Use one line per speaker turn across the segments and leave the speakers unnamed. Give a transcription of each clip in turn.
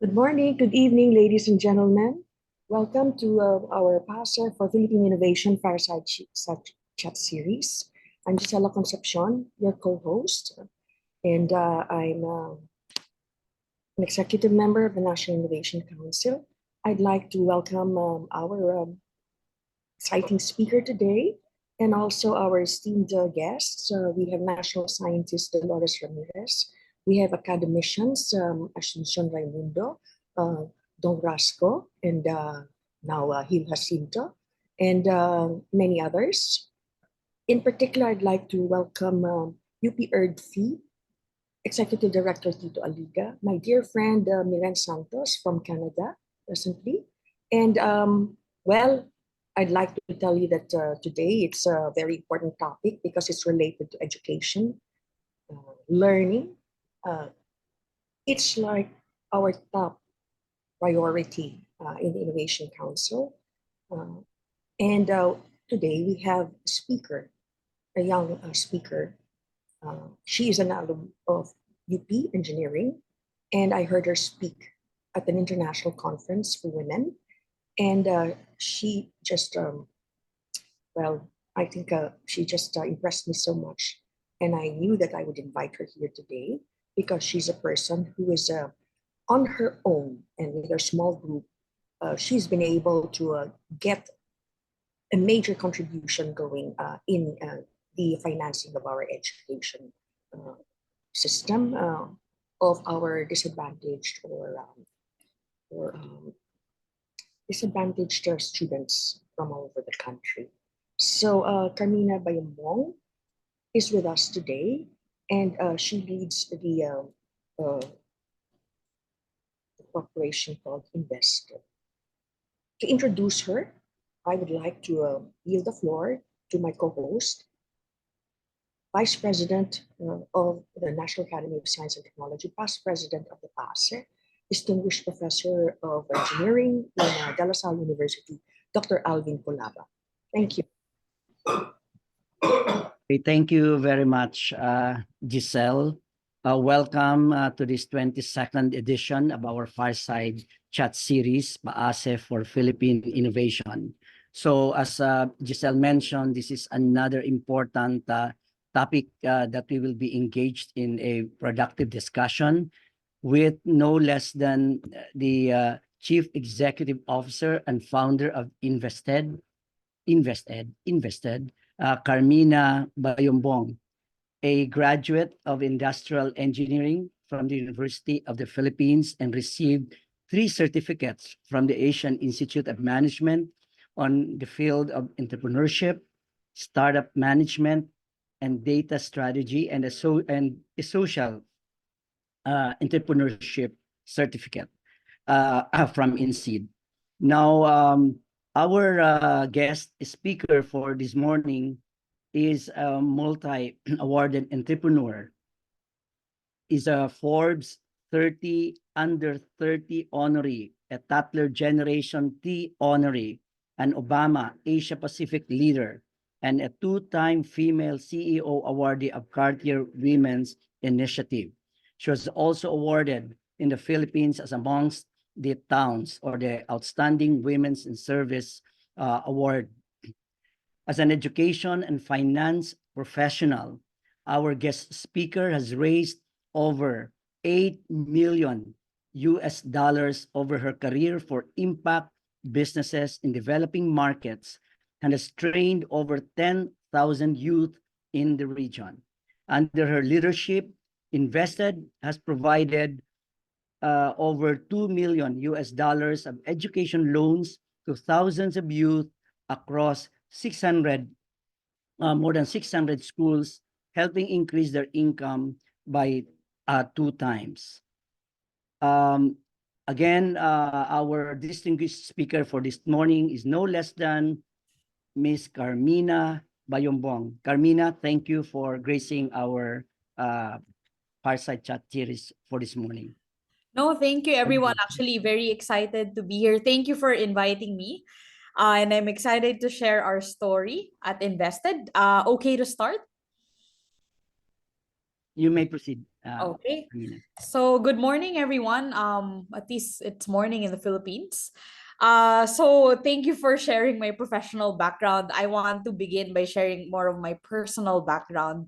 Good morning, good evening, ladies and gentlemen. Welcome to our PAASE for Philippine Innovation Fireside Chat series. I'm Gisela Concepcion, your co-host, and I'm an executive member of the National Innovation Council. I'd like to welcome our exciting speaker today and also our esteemed guests. We have National Scientist Dolores Ramirez. We have academicians, Asuncion Raimundo, Don Rasco, and now Hil Jacinto, and many others. In particular, I'd like to welcome UP ERDFI Executive Director Tito Aliga, my dear friend Miren Santos from Canada presently. And well, I'd like to tell you that today it's a very important topic because it's related to education, learning. It's like our top priority in the Innovation Council. And today we have a speaker, a young speaker. She is an alum of UP Engineering, and I heard her speak at an international conference for women. And she just, well, I think she just impressed me so much. And I knew that I would invite her here today because she's a person who is on her own and with her small group. She's been able to get a major contribution going in the financing of our education system of our disadvantaged or disadvantaged students from all over the country. So Carmina Bayombong is with us today, and she leads the corporation called Invested. To introduce her, I would like to yield the floor to my co-host, Vice President of the National Academy of Science and Technology, past President of the PAASE, Distinguished Professor of Engineering in De La Salle University, Dr. Alvin Colaba. Thank you.
Thank you very much, Giselle. Welcome to this 22nd edition of our Fireside Chat series, PAASE for Philippine Innovation. So as Giselle mentioned, this is another important topic that we will be engaged in a productive discussion with no less than the Chief Executive Officer and founder of Invested, Carmina Bayombong, a graduate of industrial engineering from the University of the Philippines and received 3 certificates from the Asian Institute of Management on the field of entrepreneurship, startup management, and data strategy, and a social entrepreneurship certificate from INSEAD. Now, our guest speaker for this morning is a multi-awarded entrepreneur, is a Forbes 30 Under 30 honoree, a Tatler Generation T honoree, an Obama Asia Pacific leader, and a 2-time female CEO awardee of Cartier Women's Initiative. She was also awarded in the Philippines as amongst the towns or the Outstanding Women's in Service Award. As an education and finance professional, our guest speaker has raised over $8 million over her career for impact businesses in developing markets and has trained over 10,000 youth in the region. Under her leadership, Invested has provided over $2 million of education loans to thousands of youth across more than 600 schools, helping increase their income by 2 times. Again, our distinguished speaker for this morning is no less than Ms. Carmina Bayombong. Carmina, thank you for gracing our Fireside Chat series for this morning.
No, thank you, everyone. Actually, very excited to be here. Thank you for inviting me. And I'm excited to share our story at Invested. Okay to start?
You may proceed.
Okay.
Carmina.
So good morning, everyone. At least it's morning in the Philippines. So thank you for sharing my professional background. I want to begin by sharing more of my personal background,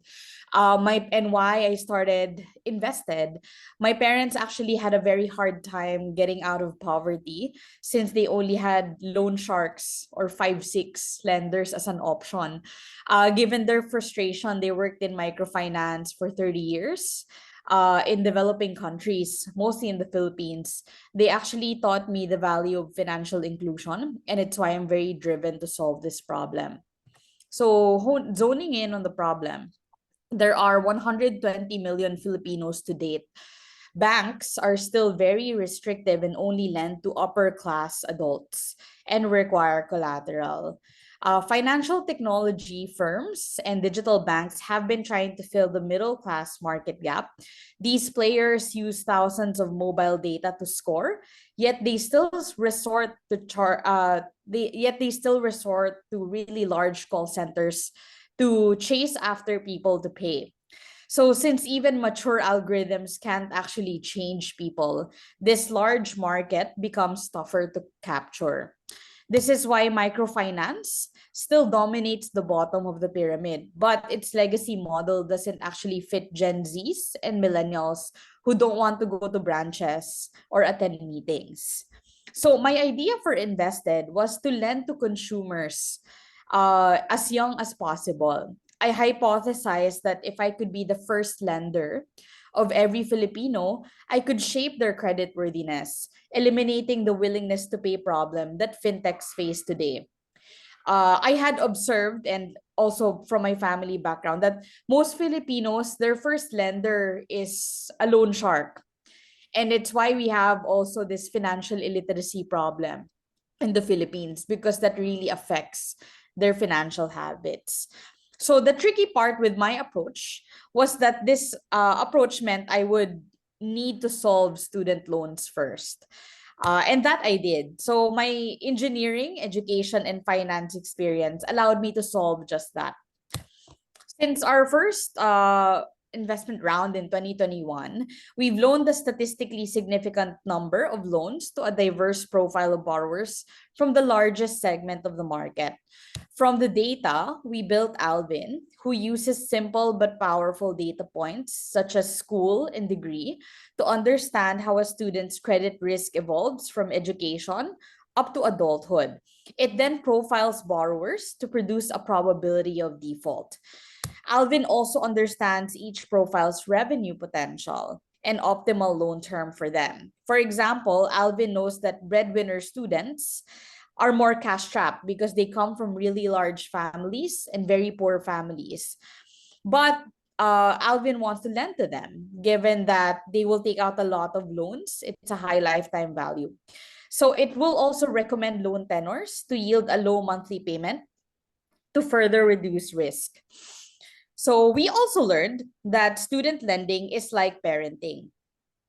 my and why I started invested. My parents actually had a very hard time getting out of poverty since they only had loan sharks or 5, 6 lenders as an option. Given their frustration, they worked in microfinance for 30 years in developing countries, mostly in the Philippines. They actually taught me the value of financial inclusion, and it's why I'm very driven to solve this problem. So, zoning in on the problem, there are 120 million Filipinos to date. Banks are still very restrictive and only lend to upper class adults and require collateral. Financial technology firms and digital banks have been trying to fill the middle class market gap. These players use thousands of mobile data to score, yet they still resort to they still resort to really large call centers to chase after people to pay. So, since even mature algorithms can't actually change people, this large market becomes tougher to capture. This is why microfinance still dominates the bottom of the pyramid, but its legacy model doesn't actually fit Gen Zs and millennials who don't want to go to branches or attend meetings. So, my idea for Invested was to lend to consumers as young as possible. I hypothesized that if I could be the first lender of every Filipino, I could shape their credit worthiness, eliminating the willingness to pay problem that fintechs face today. I had observed, and also from my family background, that most Filipinos, their first lender is a loan shark. And it's why we have also this financial illiteracy problem in the Philippines, because that really affects their financial habits. So the tricky part with my approach was that this approach meant I would need to solve student loans first. And that I did. So my engineering, education, and finance experience allowed me to solve just that. Since our first investment round in 2021, we've loaned a statistically significant number of loans to a diverse profile of borrowers from the largest segment of the market. From the data, we built Alvin, who uses simple but powerful data points such as school and degree to understand how a student's credit risk evolves from education up to adulthood. It then profiles borrowers to produce a probability of default. Alvin also understands each profile's revenue potential and optimal loan term for them. For example, Alvin knows that breadwinner students are more cash strapped because they come from really large families and very poor families. But Alvin wants to lend to them, given that they will take out a lot of loans. It's a high lifetime value. So it will also recommend loan tenors to yield a low monthly payment to further reduce risk. So we also learned that student lending is like parenting.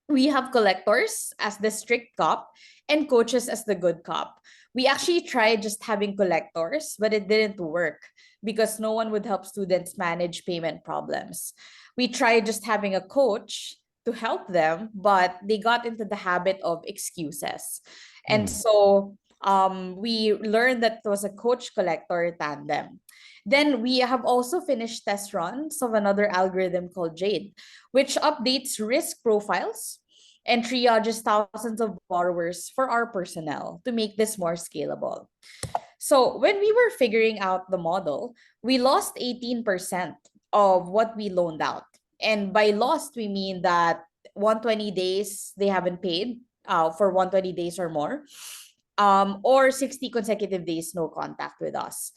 We have collectors as the strict cop and coaches as the good cop. We actually tried just having collectors, but it didn't work because no one would help students manage payment problems. We tried just having a coach to help them, but they got into the habit of excuses. And so we learned that it was a coach collector tandem. Then we have also finished test runs of another algorithm called Jade, which updates risk profiles and triages thousands of borrowers for our personnel to make this more scalable. So when we were figuring out the model, we lost 18% of what we loaned out. And by lost, we mean that 120 days they haven't paid for 120 days or more, or 60 consecutive days no contact with us.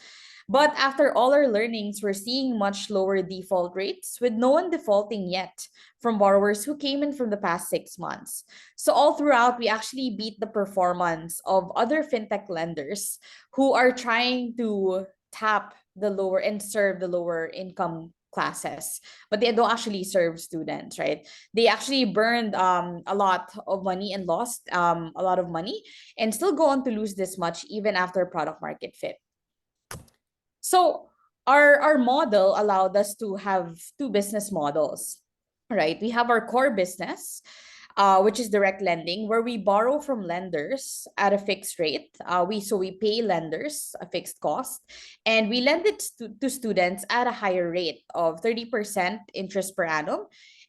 But after all our learnings, we're seeing much lower default rates with no one defaulting yet from borrowers who came in from the past 6 months. So all throughout, we actually beat the performance of other fintech lenders who are trying to tap the lower and serve the lower income classes, but they don't actually serve students, right? They actually burned a lot of money and lost a lot of money and still go on to lose this much even after product market fit. So our model allowed us to have two business models. right? We have our core business, which is direct lending, where we borrow from lenders at a fixed rate. We pay lenders a fixed cost, and we lend it to students at a higher rate of 30% interest per annum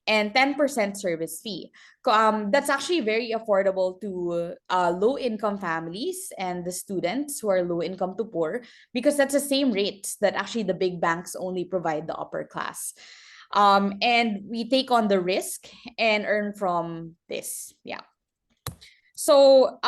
and 10% service fee. That's actually very affordable to low income families and the students who are low income to poor, because that's the same rates that actually the big banks only provide the upper class. And we take on the risk and earn from this. Yeah. So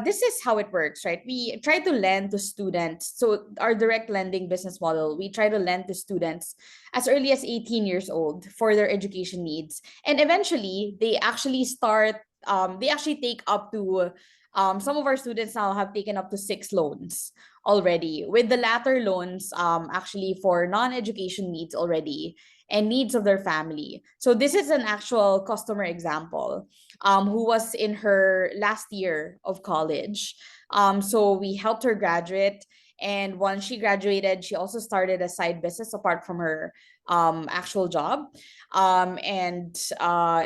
this is how it works, right? We try to lend to students. So our direct lending business model, we try to lend to students as early as 18 years old for their education needs. And eventually they actually take up to, some of our students now have taken up to 6 loans already, with the latter loans actually for non-education needs already and needs of their family. So this is an actual customer example, who was in her last year of college. So we helped her graduate. And once she graduated, she also started a side business apart from her actual job, and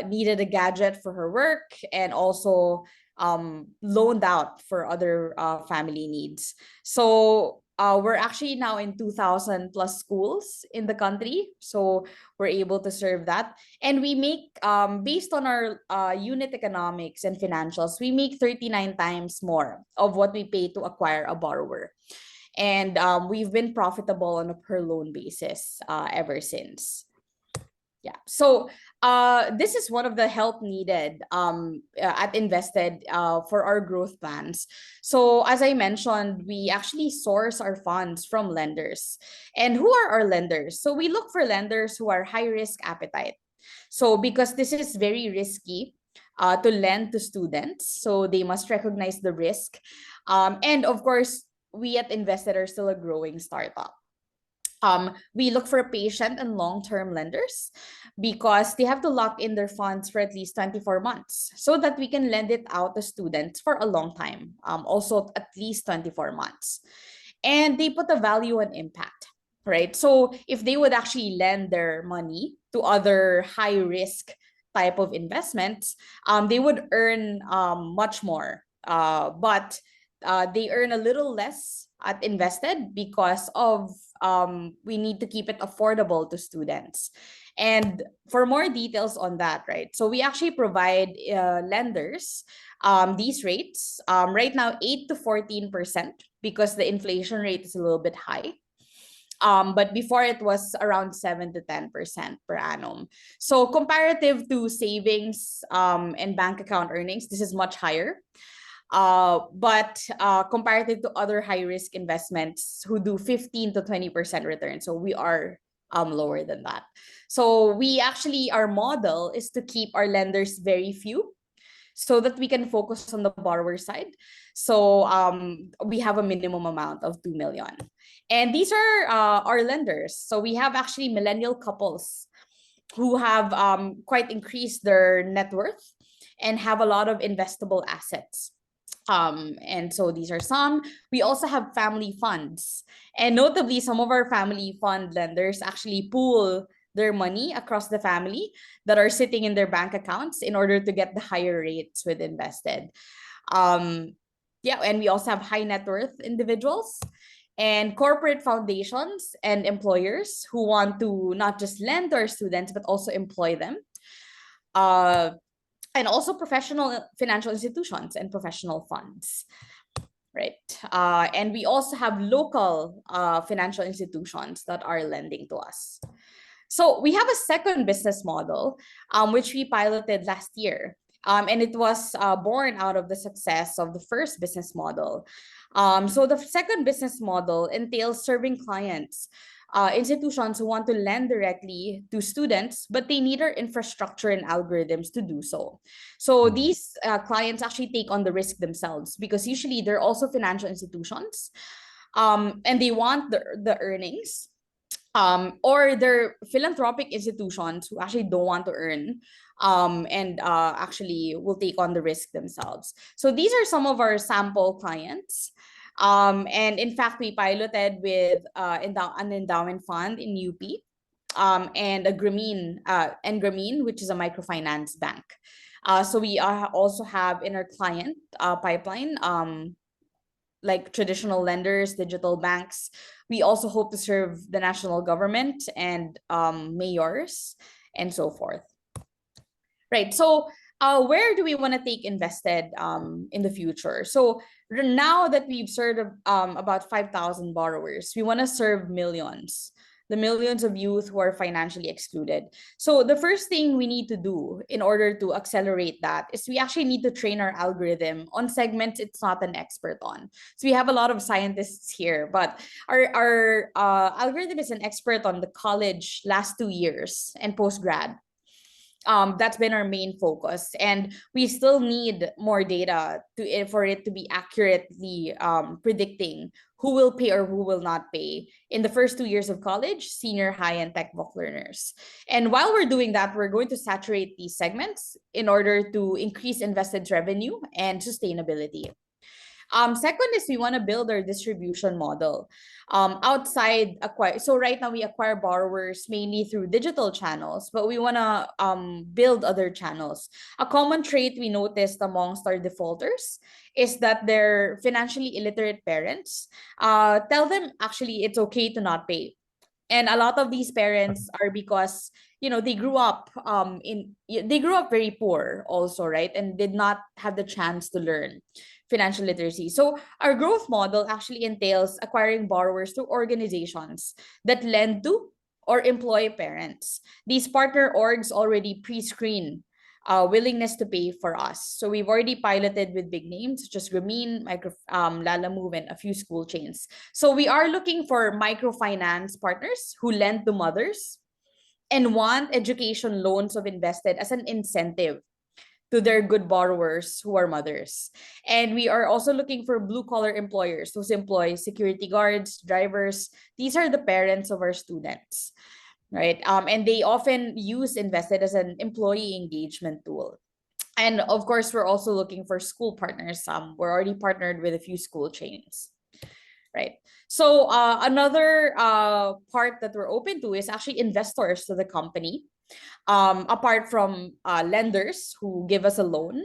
needed a gadget for her work, and also loaned out for other family needs. So we're actually now in 2,000 plus schools in the country. So we're able to serve that. And we make, based on our unit economics and financials, we make 39 times more of what we pay to acquire a borrower. And we've been profitable on a per loan basis ever since. Yeah. So this is one of the help needed at Invested for our growth plans. So as I mentioned, we actually source our funds from lenders. And who are our lenders? So we look for lenders who are high risk appetite. So because this is very risky to lend to students, so they must recognize the risk. And of course, we at Invested are still a growing startup. We look for patient and long-term lenders because they have to lock in their funds for at least 24 months so that we can lend it out to students for a long time, also at least 24 months. And they put a value on impact, right? So if they would actually lend their money to other high-risk type of investments, they would earn much more, but they earn a little less at Invested because of we need to keep it affordable to students. And for more details on that, right? So we actually provide lenders these rates right now 8 to 14% because the inflation rate is a little bit high. But before it was around 7 to 10% per annum. So comparative to savings and bank account earnings, this is much higher. But comparative to other high risk investments who do 15 to 20% return, so we are lower than that. So we actually, our model is to keep our lenders very few so that we can focus on the borrower side. So we have a minimum amount of 2 million. And these are our lenders. So we have actually millennial couples who have quite increased their net worth and have a lot of investable assets. And so these are some. We also have family funds. And notably, some of our family fund lenders actually pool their money across the family that are sitting in their bank accounts in order to get the higher rates with Invested. Yeah, and we also have high net worth individuals and corporate foundations and employers who want to not just lend to our students, but also employ them. And also professional financial institutions and professional funds, right? And we also have local financial institutions that are lending to us. So we have a second business model, which we piloted last year. And it was born out of the success of the first business model. So the second business model entails serving clients, institutions who want to lend directly to students, but they need our infrastructure and algorithms to do so. So these clients actually take on the risk themselves because usually they're also financial institutions, and they want the earnings. Or they're philanthropic institutions who actually don't want to earn and actually will take on the risk themselves. So these are some of our sample clients. And in fact, we piloted with an endowment fund in UP. and Grameen, which is a microfinance bank. So we also have in our client pipeline like traditional lenders, digital banks. We also hope to serve the national government and mayors and so forth. Right. So where do we want to take invested in the future? So now that we've served about 5,000 borrowers, we want to serve millions, the millions of youth who are financially excluded. So the first thing we need to do in order to accelerate that is we actually need to train our algorithm on segments it's not an expert on. So we have a lot of scientists here, but our algorithm is an expert on the college last 2 years and post-grad. That's been our main focus, and we still need more data for it to be accurately predicting who will pay or who will not pay in the first 2 years of college, senior high, and tech book learners. And while we're doing that, we're going to saturate these segments in order to increase invested revenue and sustainability. Second is we want to build our distribution model outside acquire. So right now we acquire borrowers mainly through digital channels, but we want to build other channels. A common trait we noticed amongst our defaulters is that their financially illiterate parents tell them actually it's okay to not pay. And a lot of these parents are because they grew up very poor also, right, and did not have the chance to learn financial literacy. So our growth model actually entails acquiring borrowers through organizations that lend to or employ parents. These partner orgs already pre-screen willingness to pay for us. So we've already piloted with big names such as Grameen, Lala Move, and a few school chains. So we are looking for microfinance partners who lend to mothers and want education loans of invested as an incentive to their good borrowers who are mothers. And we are also looking for blue-collar employers, those employ security guards, drivers. These are the parents of our students, right? And they often use invested as an employee engagement tool. And of course, we're also looking for school partners. We're already partnered with a few school chains, right? So another part that we're open to is actually investors to the company. Apart from lenders who give us a loan,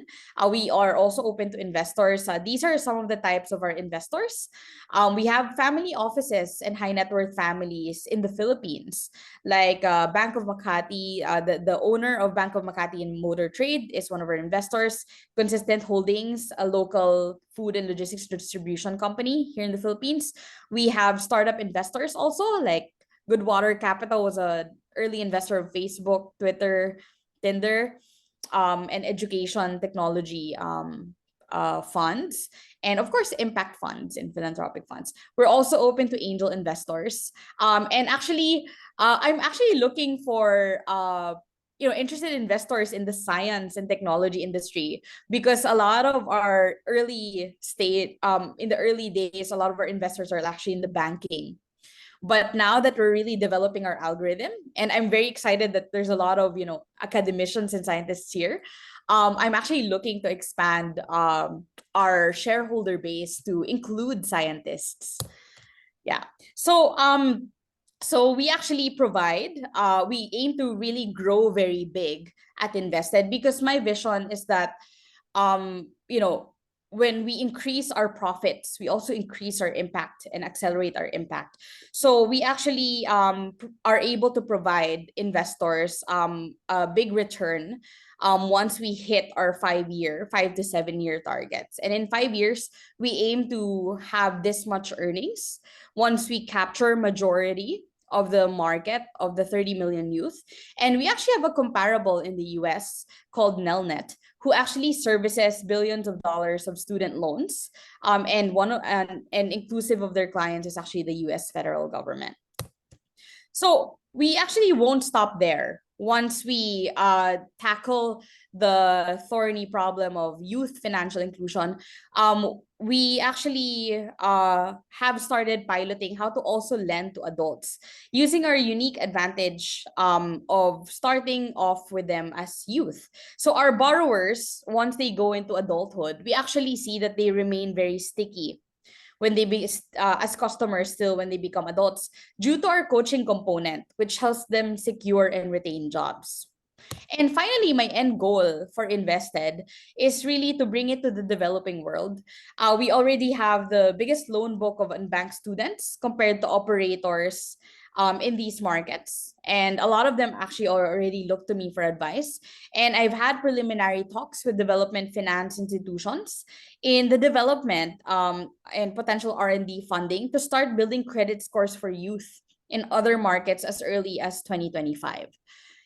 we are also open to investors. These are some of the types of our investors. We have family offices and high net worth families in the Philippines, like Bank of Makati. The owner of Bank of Makati in Motor Trade is one of our investors. Consistent Holdings, a local food and logistics distribution company here in the Philippines. We have startup investors also, like Goodwater Capital was a early investor of Facebook, Twitter, Tinder, and education technology funds, and of course, impact funds and philanthropic funds. We're also open to angel investors. And actually, I'm actually looking for interested investors in the science and technology industry, because a lot of our in the early days, a lot of our investors are actually in the banking. But now that we're really developing our algorithm, and I'm very excited that there's a lot of academicians and scientists here, I'm actually looking to expand our shareholder base to include scientists. Yeah. So we actually we aim to really grow very big at Invested, because my vision is that when we increase our profits, we also increase our impact and accelerate our impact. So we actually are able to provide investors a big return once we hit our 5 to 7 year targets. And in 5 years, we aim to have this much earnings once we capture majority of the market of the 30 million youth. And we actually have a comparable in the US called Nelnet, who actually services billions of dollars of student loans. And inclusive of their clients is actually the US federal government. So we actually won't stop there. Once we tackle the thorny problem of youth financial inclusion, we actually have started piloting how to also lend to adults, using our unique advantage of starting off with them as youth. So our borrowers, once they go into adulthood, we actually see that they remain very sticky when they be as customers still when they become adults, due to our coaching component, which helps them secure and retain jobs. And finally, my end goal for Invested is really to bring it to the developing world. We already have the biggest loan book of unbanked students compared to operators in these markets. And a lot of them actually already look to me for advice. And I've had preliminary talks with development finance institutions in the development and potential R&D funding to start building credit scores for youth in other markets as early as 2025.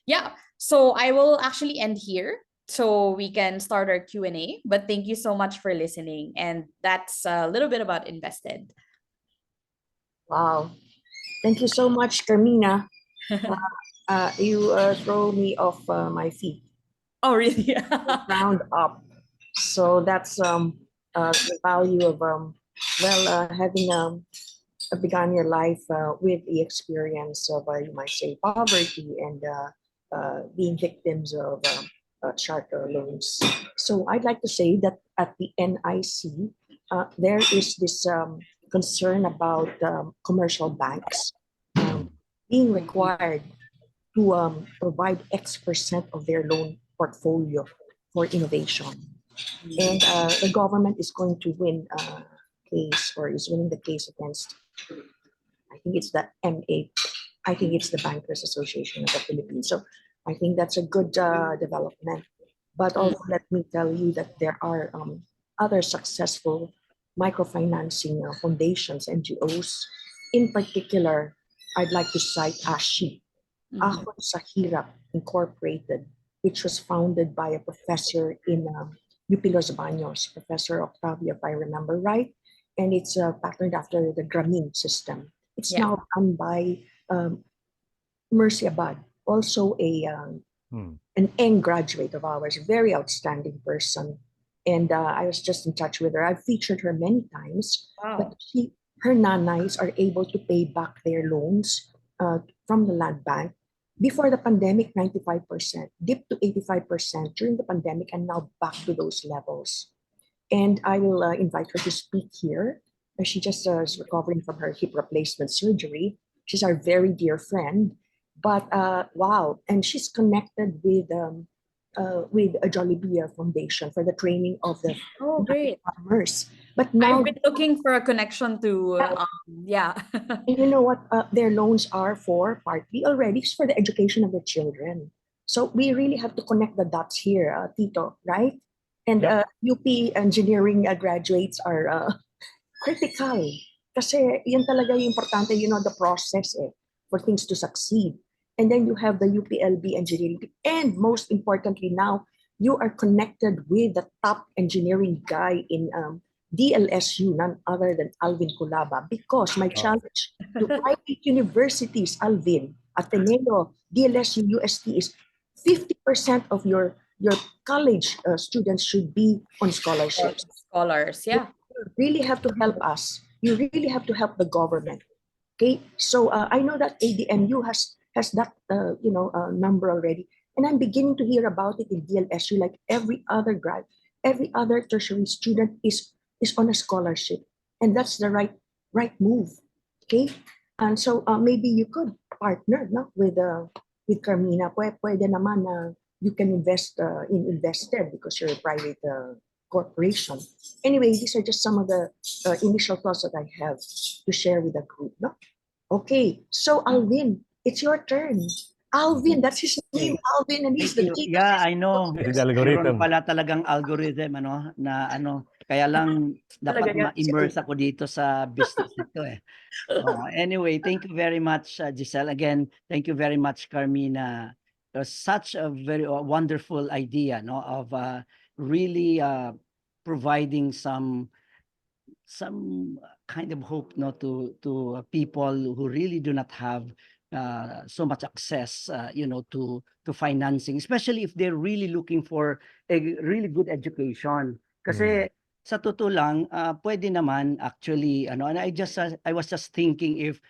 Yeah, so I will actually end here so we can start our Q&A. But thank you so much for listening. And that's a little bit about Invested.
Wow. Thank you so much, Carmina. You throw me off my feet,
Oh, really?
round up. So that's the value of having begun your life with the experience of you might say poverty and being victims of charter loans. So I'd like to say that at the NIC, there is this concern about commercial banks being required to provide X% of their loan portfolio for innovation. And the government is going to win a case or is winning the case against, I think it's the MA, I think it's the Bankers Association of the Philippines. So I think that's a good development. But also let me tell you that there are other successful microfinancing foundations, NGOs. In particular, I'd like to cite ASHI, Ahon sa Hirap Incorporated, which was founded by a professor in UP Los Baños, Professor Octavio, if I remember right. And it's patterned after the Grameen system. It's now run by Mercy Abad, also an Eng graduate of ours, a very outstanding person. And I was just in touch with her. I've featured her many times.
Wow.
But her nanays are able to pay back their loans from the land bank. Before the pandemic, 95%, dipped to 85% during the pandemic, and now back to those levels. And I will invite her to speak here. She just is recovering from her hip replacement surgery. She's our very dear friend. But wow, and she's connected with a Jollibee Foundation for the training of the
great.
farmers. But now
I've been looking for a connection to,
and you know what their loans are for partly already is for the education of the children. So we really have to connect the dots here, Tito, right? And UP engineering graduates are critical. Kasi yun talaga yung importante, you know, the process for things to succeed. And then you have the UPLB engineering. And most importantly now, you are connected with the top engineering guy in DLSU, none other than Alvin Culaba, because my challenge to private universities, Alvin, Ateneo, DLSU, UST is 50% of your college students should be on scholarships.
Scholars,
You really have to help us. You really have to help the government. Okay, so I know that ADMU has that number already, and I'm beginning to hear about it in DLSU. Like every other grad, every other tertiary student is on a scholarship, and that's the right move. Okay, and so maybe you could partner with Carmina. Pwede naman you can invest in Invested because you're a private corporation. Anyway, these are just some of the initial thoughts that I have to share with the group. No? Okay, so Alvin, it's your turn. Alvin, that's his name, Alvin, and he's the chief.
Yeah, I know.
It's the algorithm.
Meron pala talagang algorithm, kaya lang dapat ma-immerse ako dito sa business ito eh. Anyway, thank you very much, Giselle. Again, thank you very much, Carmina. It was such a very wonderful idea, of really providing some kind of hope, to people who really do not have so much access, to financing, especially if they're really looking for a really good education. Kasi sa totoo lang, pwede naman actually, and I was just thinking if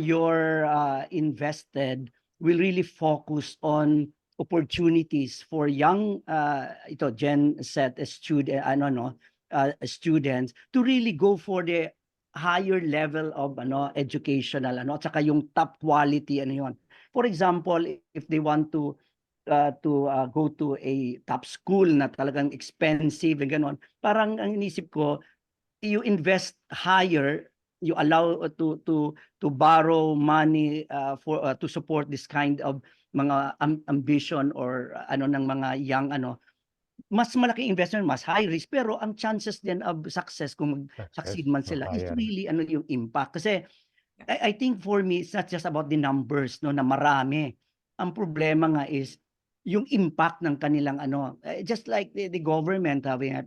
you're invested, will really focus on opportunities for young, Gen Z student, students to really go for the higher level of educational at saka yung top quality yon. For example, if they want to go to a top school na talagang expensive and ganon, parang ang inisip ko, you invest higher, you allow to borrow money for to support this kind of mga ambition or ng mga young mas malaki investment, mas high risk, pero ang chances din of success kung mag-succeed man sila is really yung impact. Kasi I think for me, it's not just about the numbers na marami. Ang problema nga is yung impact ng kanilang just like the government having a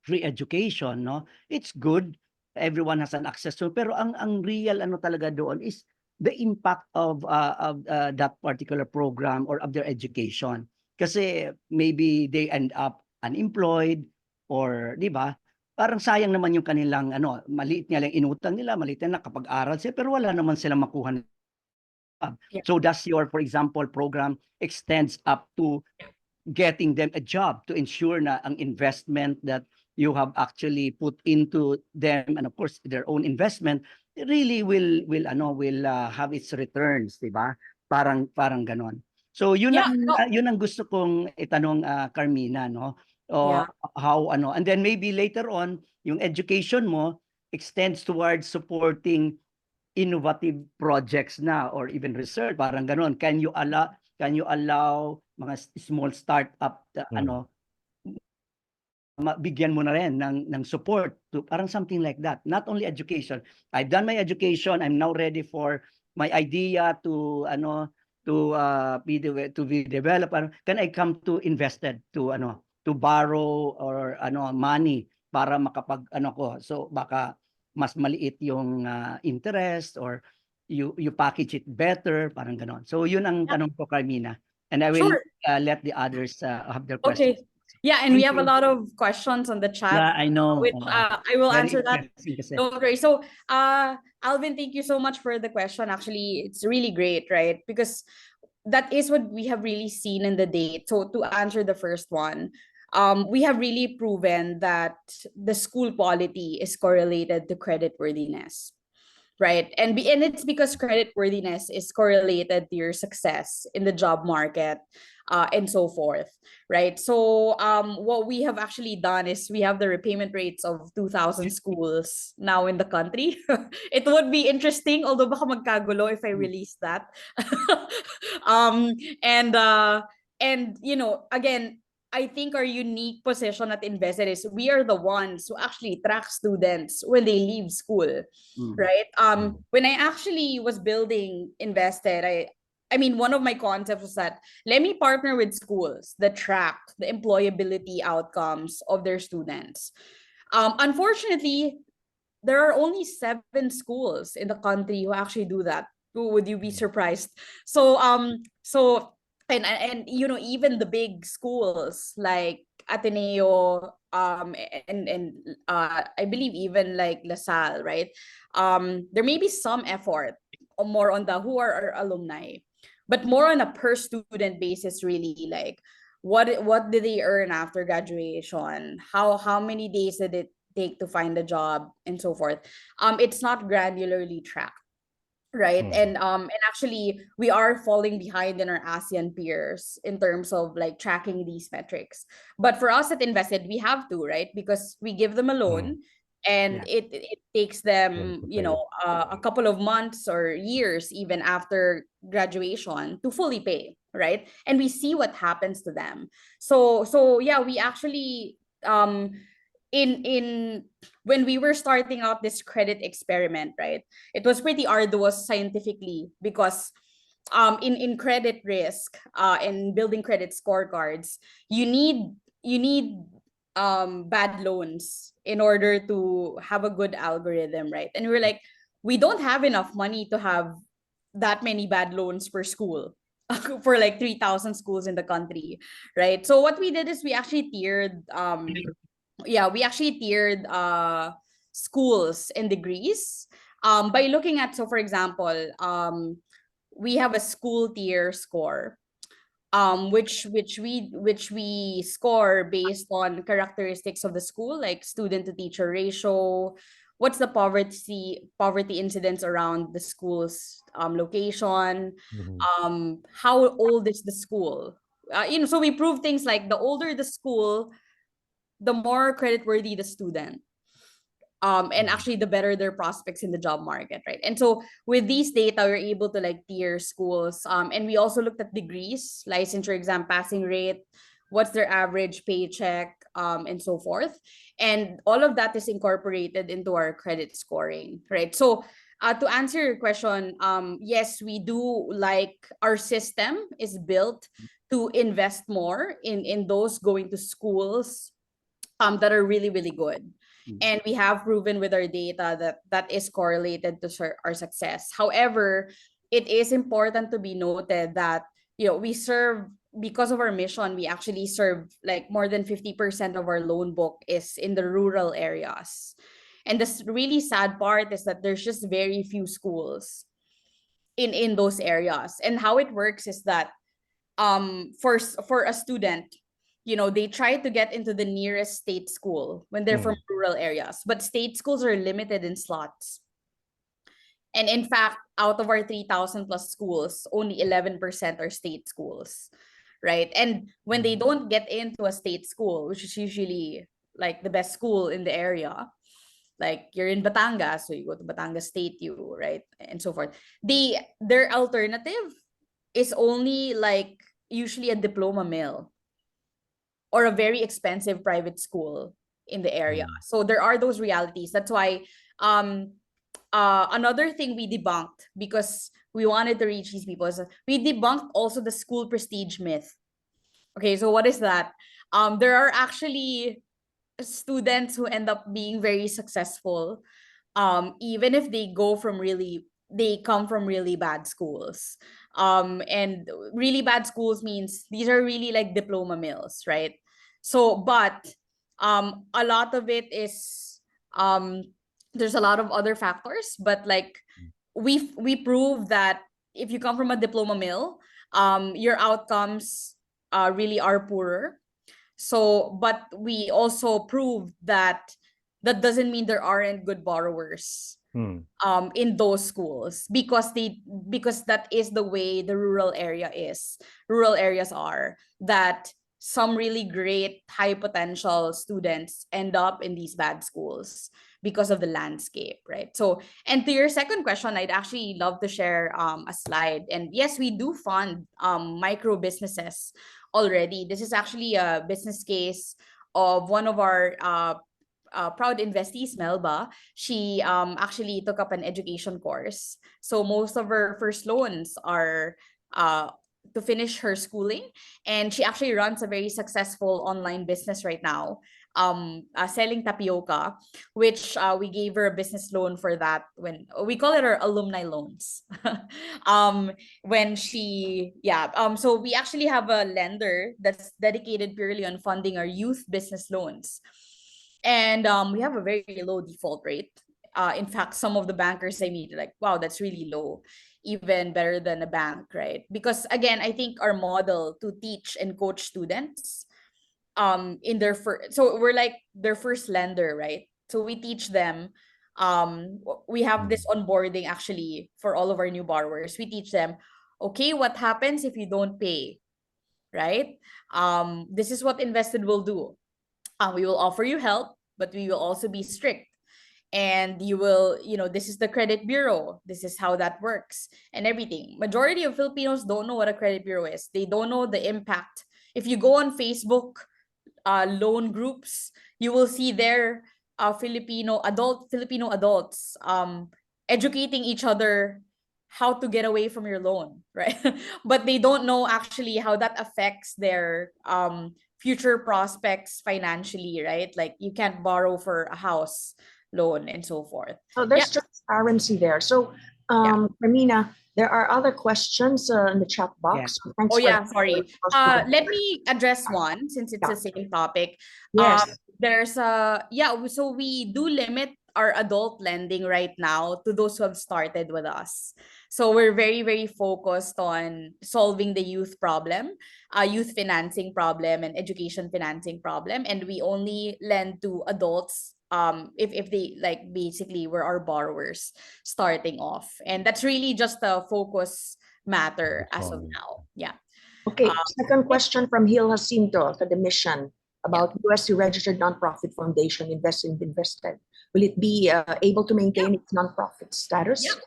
free education, it's good, everyone has an access to, pero ang real talaga doon is the impact of that particular program or of their education. Kasi maybe they end up unemployed, or di ba, parang sayang naman yung kanilang maliit nga lang inutang nila, maliit na nakapag-aral sila, pero wala naman silang makuha.
Yeah.
So does your, for example, program extends up to getting them a job to ensure na ang investment that you have actually put into them, and of course their own investment, really will have its returns, di ba? Parang ganon. So yun ang gusto kong itanong, Carmina, no? How and then maybe later on yung education mo extends towards supporting innovative projects na or even research, parang ganon. Can you allow mga small startup bigyan mo na rin ng support to parang something like that. Not only education. I've done my education, I'm now ready for my idea to be developed. Can I come to invested to borrow or money para makapag ko. So baka mas maliit yung interest, or you package it better, parang ganon. So yun ang tanong ko, Carmina. And I will let the others have their questions.
Okay. Yeah, and we have a lot of questions on the chat.
Yeah, I know.
Which I will answer that. Don't worry. So, Alvin, thank you so much for the question. Actually, it's really great, right? Because that is what we have really seen in the data. So, to answer the first one, we have really proven that the school quality is correlated to credit worthiness. Right. And it's because credit worthiness is correlated to your success in the job market, and so forth. Right. So what we have actually done is we have the repayment rates of 2,000 schools now in the country. It would be interesting, although baka magkagulo if I release that. And again, I think our unique position at Invested is we are the ones who actually track students when they leave school, right? When I actually was building Invested, I mean, one of my concepts was that let me partner with schools that track the employability outcomes of their students. Unfortunately, there are only 7 schools in the country who actually do that. Would you be surprised? So and even the big schools like Ateneo, and I believe even like LaSalle, right? There may be some effort more on the who are our alumni, but more on a per student basis, really, like what did they earn after graduation? How many days did it take to find a job, and so forth. It's not granularly tracked. Right. And actually we are falling behind in our ASEAN peers in terms of like tracking these metrics. But for us at Invested, we have to, right? Because we give them a loan, and it takes them, a couple of months or years even after graduation to fully pay, right? And we see what happens to them. So yeah, we actually in when we were starting out this credit experiment, right, it was pretty arduous scientifically because in credit risk, in building credit scorecards, you need bad loans in order to have a good algorithm, right? And we're like, we don't have enough money to have that many bad loans per school for like 3,000 schools in the country, right? So what we did is we actually tiered schools and degrees by looking at, so for example, we have a school tier score, which we score based on characteristics of the school, like student to teacher ratio,
what's the poverty incidence around the school's location, how old is the school, so we prove things like the older the school, the more creditworthy the student, and actually the better their prospects in the job market, right? And so with these data, we're able to like tier schools, and we also looked at degrees, licensure exam passing rate, what's their average paycheck, and so forth. And all of that is incorporated into our credit scoring, right? So to answer your question, yes, we do, like, our system is built to invest more in those going to schools that are really, really good. And we have proven with our data that that is correlated to our success. However, it is important to be noted that, we serve, because of our mission, we actually serve like more than 50% of our loan book is in the rural areas. And the really sad part is that there's just very few schools in those areas. And how it works is that for a student, they try to get into the nearest state school when they're from rural areas, but state schools are limited in slots. And in fact, out of our 3,000 plus schools, only 11% are state schools, right? And when they don't get into a state school, which is usually like the best school in the area, like you're in Batangas, so you go to Batangas State U, right? And so forth. Their alternative is only like usually a diploma mill or a very expensive private school in the area. So there are those realities. That's why another thing we debunked, because we wanted to reach these people, is we debunked also the school prestige myth. Okay, so what is that? There are actually students who end up being very successful, even if they come from really bad schools. And really bad schools means these are really like diploma mills, right? So, but a lot of it is, there's a lot of other factors, but like we prove that if you come from a diploma mill, your outcomes really are poorer. So, but we also proved that that doesn't mean there aren't good borrowers in those schools, because that is the way the rural areas are, that some really great high potential students end up in these bad schools because of the landscape, right? So, and to your second question, I'd actually love to share a slide. And yes, we do fund micro businesses already. This is actually a business case of one of our proud investees, Melba. She actually took up an education course. So most of her first loans are to finish her schooling. And she actually runs a very successful online business right now, selling tapioca, which we gave her a business loan for that, when we call it our alumni loans. When she, so we actually have a lender that's dedicated purely on funding our youth business loans. And we have a very low default rate. In fact, some of the bankers I meet are like, wow, that's really low, even better than a bank, right? Because again, I think our model to teach and coach students in their first, so we're like their first lender, right? So we teach them, we have this onboarding actually for all of our new borrowers. We teach them, okay, what happens if you don't pay, right? This is what Invested will do. We will offer you help, but we will also be strict. And you will, this is the credit bureau. This is how that works and everything. Majority of Filipinos don't know what a credit bureau is. They don't know the impact. If you go on Facebook loan groups, you will see there Filipino adults educating each other how to get away from your loan, right? But they don't know actually how that affects their future prospects financially, right? Like you can't borrow for a house loan and so forth.
So there's transparency there. So, Carmina, there are other questions in the chat box.
Yeah.
So thanks
Sorry. Let me address one since it's the same topic.
Yes.
There's so we do limit our adult lending right now to those who have started with us.
So we're very, very focused on solving the youth problem, youth financing problem and education financing problem. And we only lend to adults if they like basically were our borrowers starting off. And that's really just a focus matter as of now. Yeah.
Okay, second question from Hill Jacinto, academician, about USC registered nonprofit foundation invested. Will it be able to maintain its nonprofit status?
Yeah.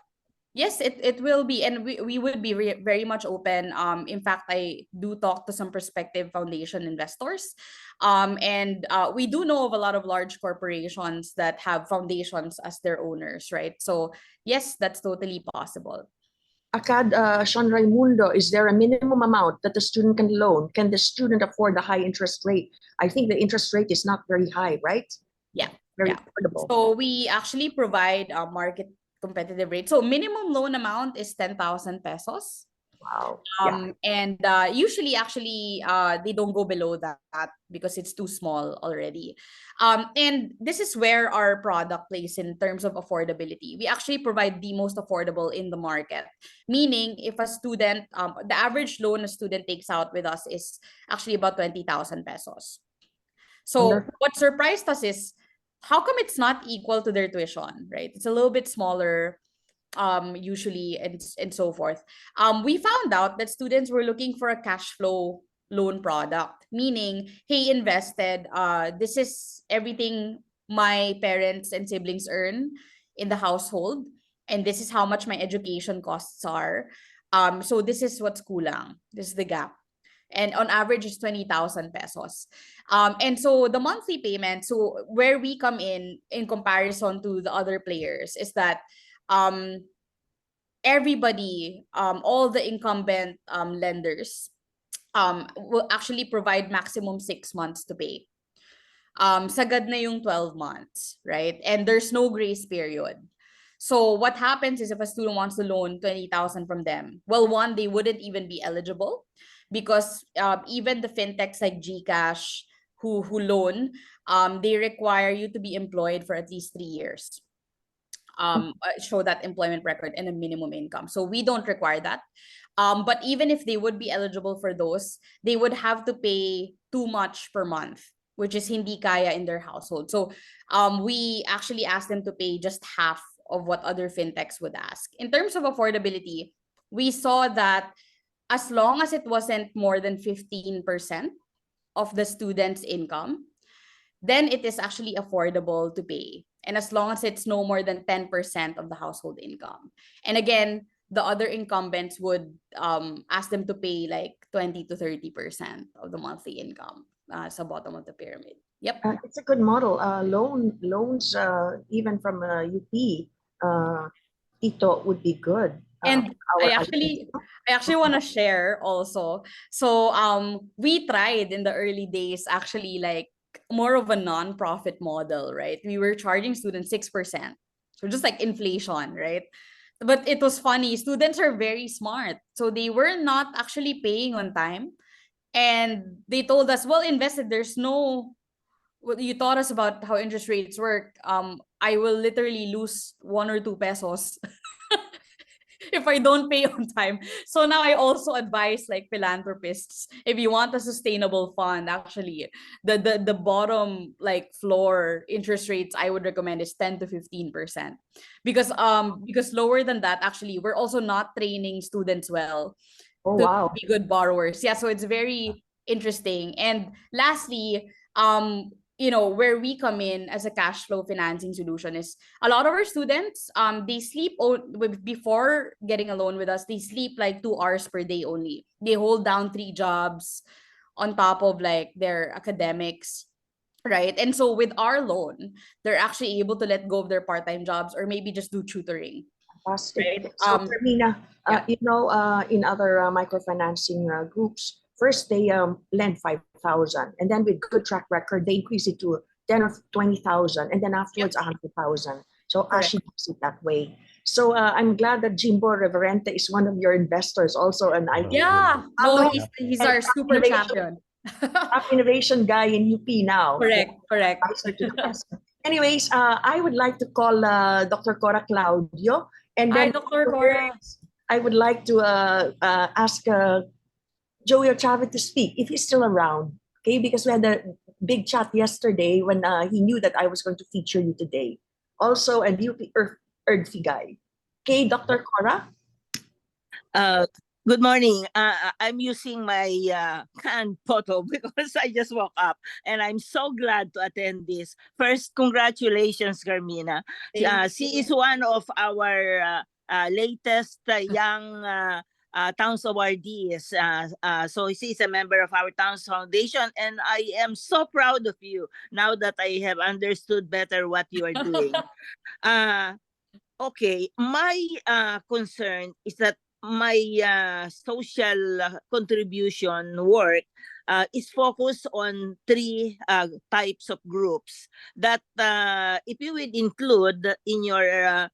Yes, it will be, and we would be very much open. In fact, I do talk to some prospective foundation investors, and we do know of a lot of large corporations that have foundations as their owners, right? So yes, that's totally possible.
Akad Sean Raimundo, is there a minimum amount that the student can loan? Can the student afford the high interest rate? I think the interest rate is not very high, right?
Yeah,
very
yeah.
affordable.
So we actually provide a market competitive rate. So minimum loan amount is 10,000 pesos.
Wow.
And usually actually they don't go below that because it's too small already. And this is where our product plays in terms of affordability. We actually provide the most affordable in the market, meaning if a student, the average loan a student takes out with us is actually about 20,000 pesos. So
Wonderful.
what surprised us is how come it's not equal to their tuition, right? It's a little bit smaller usually, and so forth. We found out that students were looking for a cash flow loan product, meaning, hey, invested, this is everything my parents and siblings earn in the household, and this is how much my education costs are. So this is what's kulang. This is the gap. And on average, it's 20,000 pesos. And so the monthly payment, so where we come in comparison to the other players, is that everybody, all the incumbent lenders will actually provide maximum 6 months to pay. Sagad na yung 12 months, right? And there's no grace period. So what happens is if a student wants to loan 20,000 from them, well, one, they wouldn't even be eligible because even the fintechs like GCash who loan, they require you to be employed for at least 3 years. Show that employment record and a minimum income. So we don't require that. But even if they would be eligible for those, they would have to pay too much per month, which is hindi kaya in their household. So we actually ask them to pay just half of what other fintechs would ask. In terms of affordability, we saw that as long as it wasn't more than 15% of the student's income, then it is actually affordable to pay. And as long as it's no more than 10% of the household income. And again, the other incumbents would ask them to pay like 20 to 30% of the monthly income sa bottom of the pyramid. Yep.
It's a good model. Loans, even from UP, Tito would be good.
And I actually want to share also. So we tried in the early days actually like more of a non-profit model, right? We were charging students 6%. So just like inflation, right? But it was funny. Students are very smart. So they were not actually paying on time. And they told us, well, invested, there's no, well, you taught us about how interest rates work. I will literally lose 1 or 2 pesos if I don't pay on time. So now I also advise like philanthropists, if you want a sustainable fund, actually the bottom like floor interest rates I would recommend is 10 to 15%. Because lower than that, actually, we're also not training students well to be good borrowers. Yeah, so it's very interesting. And lastly, where we come in as a cash flow financing solution is a lot of our students, they sleep before getting a loan with us, they sleep like 2 hours per day only. They hold down 3 jobs on top of like their academics, right? And so with our loan, they're actually able to let go of their part-time jobs or maybe just do tutoring.
Fantastic.
Right?
So Carmina, in other microfinancing groups, first they lend 5,000, and then with good track record, they increase it to 10 or 20,000, and then afterwards 100,000. So Ashi does it that way. So I'm glad that Jimbo Reverente is one of your investors also, and
he's our super champion.
Top innovation guy in UP now.
Correct.
Anyways, I would like to call Dr. Cora Claudio. And
Hi,
then
Dr. Cora.
I would like to ask Joey or Chavit to speak if he's still around. Okay, because we had a big chat yesterday when he knew that I was going to feature you today. Also, a UP Earthy guy. Okay, Dr. Cora.
Uh, Good morning. I'm using my canned photo because I just woke up and I'm so glad to attend this. First, congratulations, Carmina. She is one of our latest young Towns awardees. So she's a member of our Towns Foundation, and I am so proud of you now that I have understood better what you are doing. Okay, my concern is that my social contribution work is focused on three types of groups that if you will include in your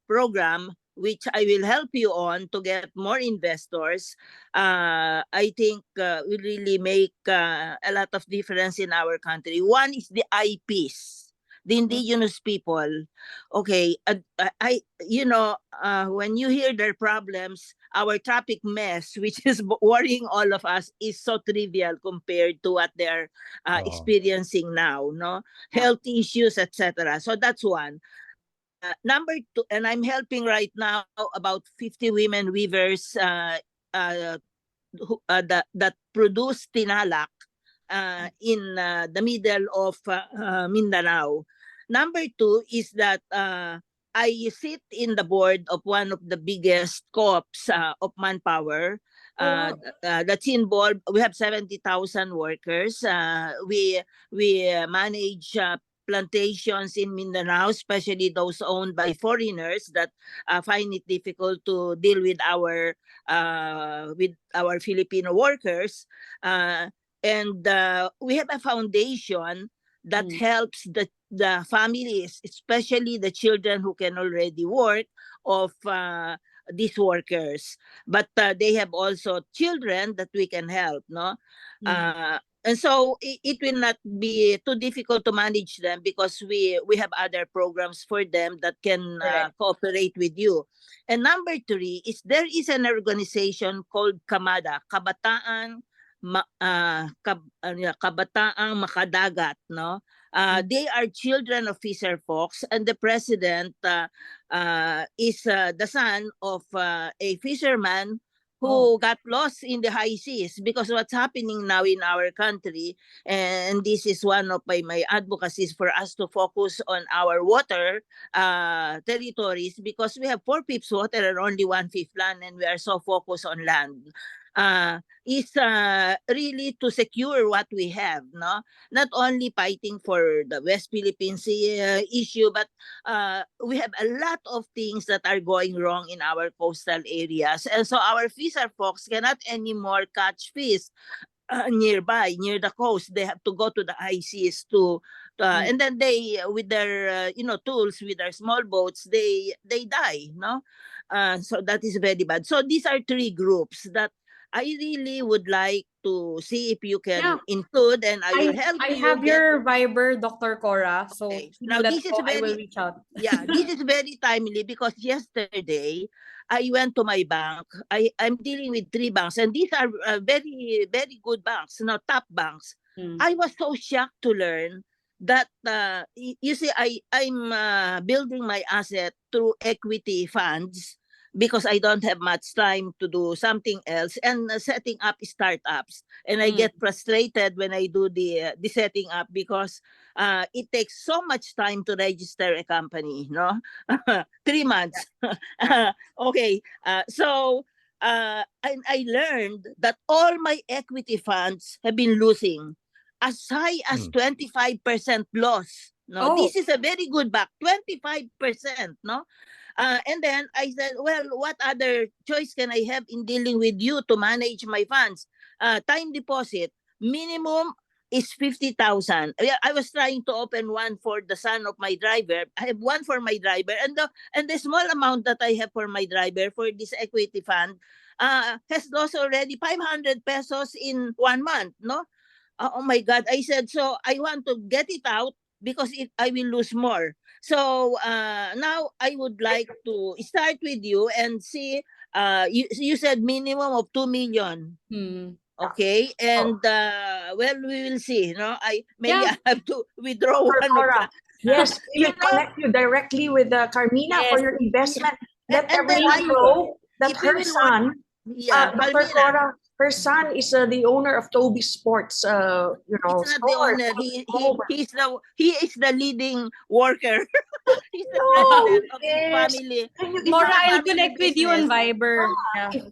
program, which I will help you on to get more investors, I think will really make a lot of difference in our country. One is the IPs, the indigenous people. Okay, when you hear their problems, our traffic mess, which is worrying all of us, is so trivial compared to what they're experiencing now. No, health issues, etc. So that's one. Number two, and I'm helping right now about 50 women weavers that produce tinalak in the middle of Mindanao. Number two is that I sit in the board of one of the biggest co-ops of manpower. That's involved. We have 70,000 workers. We manage plantations in Mindanao, especially those owned by foreigners that find it difficult to deal with our Filipino workers. And we have a foundation that helps the families, especially the children who can already work, of these workers. But they have also children that we can help, no? And so it will not be too difficult to manage them because we have other programs for them that can cooperate with you. And number three is there is an organization called Kamada, Kabataang Makadagat, no? They are children of fisher folks, and the president is the son of a fisherman who got lost in the high seas. Because what's happening now in our country, and this is one of my advocacies for us to focus on our water territories, because we have 4/5 water and only 1/5 land, and we are so focused on land. Is really to secure what we have, no? Not only fighting for the West Philippine Sea issue, but we have a lot of things that are going wrong in our coastal areas. And so our fisher folks cannot anymore catch fish near the coast. They have to go to the high seas and then they, with their tools, with their small boats, they die, no? So that is very bad. So these are three groups that I really would like to see if you can include, and I will help you.
I have your Viber, Dr. Cora. So
now this is
I will reach out.
Yeah, this is very timely because yesterday I went to my bank. I'm dealing with 3 banks, and these are very, very good banks, top banks. I was so shocked to learn that you see, I'm building my asset through equity funds because I don't have much time to do something else, and setting up startups. And I get frustrated when I do the setting up because it takes so much time to register a company, no? 3 months. Okay. So I learned that all my equity funds have been losing as high as 25% loss. No, this is a very good back, 25%, no? And then I said, well, what other choice can I have in dealing with you to manage my funds? Time deposit, minimum is 50,000. I was trying to open one for the son of my driver. I have one for my driver, and the small amount that I have for my driver for this equity fund has lost already 500 pesos in 1 month, no? Oh my God. I said, so I want to get it out because I will lose more. So now I would like to start with you and see. You said minimum of 2 million. Okay, and well, we will see. I maybe
Yeah.
I have to withdraw
Dr.
one of
Cora, yes, we
you
will
know,
connect you directly with Carmina for
Yes.
your investment. Let
and then
everyone know that
if we
her
will want,
son,
yeah,
Dr.
Carmina,
Cora, her son is the owner of Toby Sports,
he's not the
store.
owner.
Over.
He is the leading worker. He's the
Oh,
president of this
yes.
family.
Can you, if
It's
Cora,
you
a
I'll
family
connect with you on
business.
Viber. Yeah.
if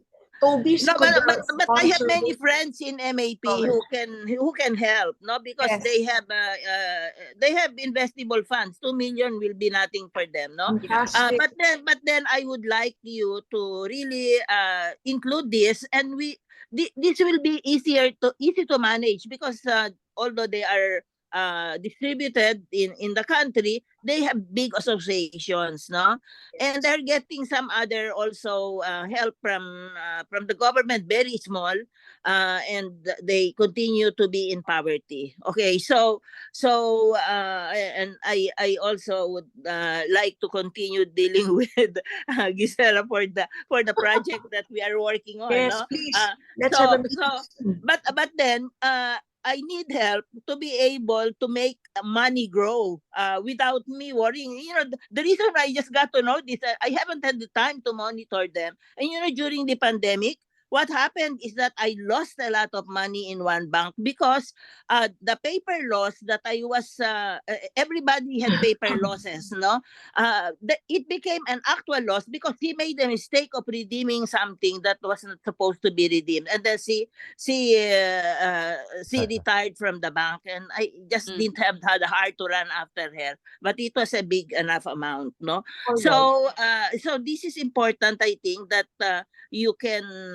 Toby's
No,
could
but I have
sponsor
many
this.
friends in MAP
Okay.
who can help, no, because
Yes.
they have investable funds. 2 million will be nothing for them, no.
Fantastic.
But then I would like you to really include this, and this will be easy to manage, because although they are distributed in the country, they have big associations, no, and they're getting some other also help from the government, very small, and they continue to be in poverty. Okay, and I also would like to continue dealing with Gisela for the project that we are working on,
Yes,
no.
please. Let's have a meeting.
But then I need help to be able to make money grow without me worrying. The reason I just got to know this, I haven't had the time to monitor them. And during the pandemic, what happened is that I lost a lot of money in one bank, because the paper loss that everybody had paper losses, no? It became an actual loss because he made a mistake of redeeming something that wasn't supposed to be redeemed. And then she retired from the bank, and I just didn't have had the heart to run after her. But it was a big enough amount, no?
All right.
So this is important. I think that you can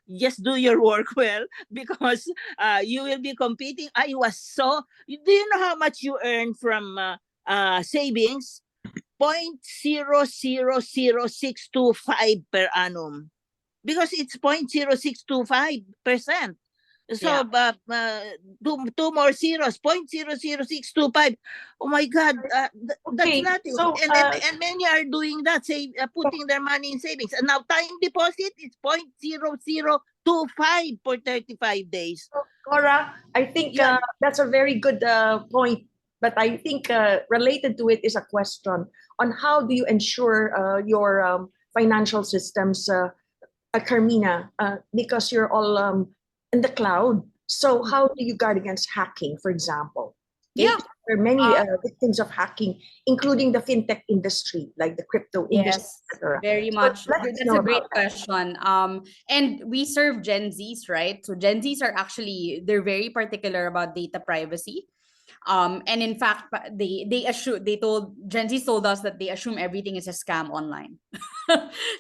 just do your work well, because you will be competing. Do you know how much you earn from savings? 0.00625 per annum, because it's 0.0625%. So
Yeah.
two more zeros, 0.00625. Oh my God, that's
Okay,
nothing.
so
And many are doing that, putting their money in savings. And now time deposit is 0.0025 for 35 days.
Cora, I think
Yeah.
that's a very good point. But I think related to it is a question on how do you ensure your financial systems, Carmina, because you're all in the cloud. So how do you guard against hacking, for example? Okay?
Yeah.
There are many victims of hacking, including the fintech industry, like the crypto industry,
Yes,
etc.
very
So
much.
let us
That's
know
a
about
great
that.
question. And we serve Gen Zs, right? So Gen Zs are actually, they're very particular about data privacy. And in fact, they told Gen Z told us that they assume everything is a scam online.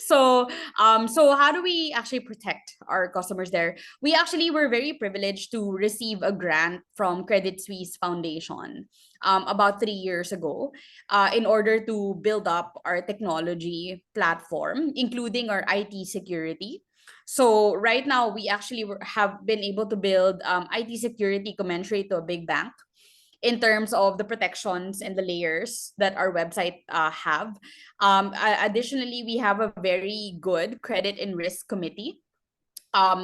So how do we actually protect our customers there? We actually were very privileged to receive a grant from Credit Suisse Foundation about 3 years ago, in order to build up our technology platform, including our IT security. So right now, we actually have been able to build IT security commensurate to a big bank in terms of the protections and the layers that our website have. Additionally, we have a very good credit and risk committee,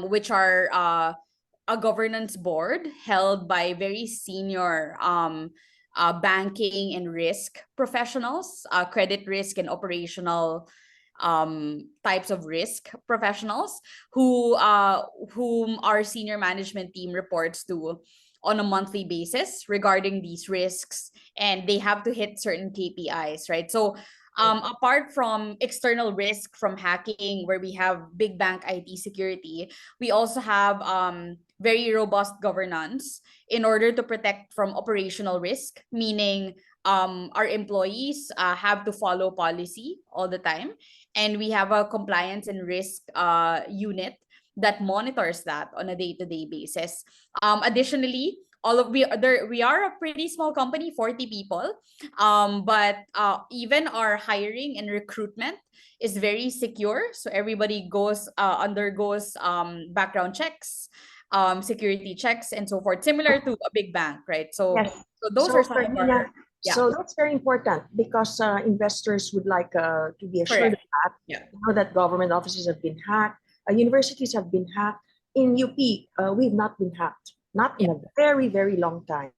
which are a governance board held by very senior banking and risk professionals, credit risk and operational types of risk professionals whom our senior management team reports to on a monthly basis regarding these risks, and they have to hit certain KPIs, right? So apart from external risk from hacking, where we have big bank IT security, we also have very robust governance in order to protect from operational risk, meaning our employees have to follow policy all the time, and we have a compliance and risk unit that monitors that on a day-to-day basis. Additionally, we are a pretty small company, 40 people, but even our hiring and recruitment is very secure. So everybody undergoes background checks, security checks, and so forth, similar to a big bank, right? So
Yes.
So those are some of
Carmina,
our, yeah,
so that's very important because investors would like to be assured of
correct.
that.
Yeah.
You know that government offices have been hacked, universities have been hacked. In UP, we've not been hacked, not in a very, very long time.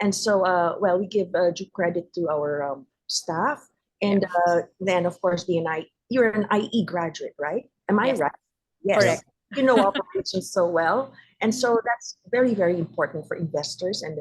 And so, well, we give due credit to our staff. And then, of course, you're an IE graduate, right? Am I
Yes.
right? Yes.
Correct.
You know operations so well. And so that's very, very important for investors and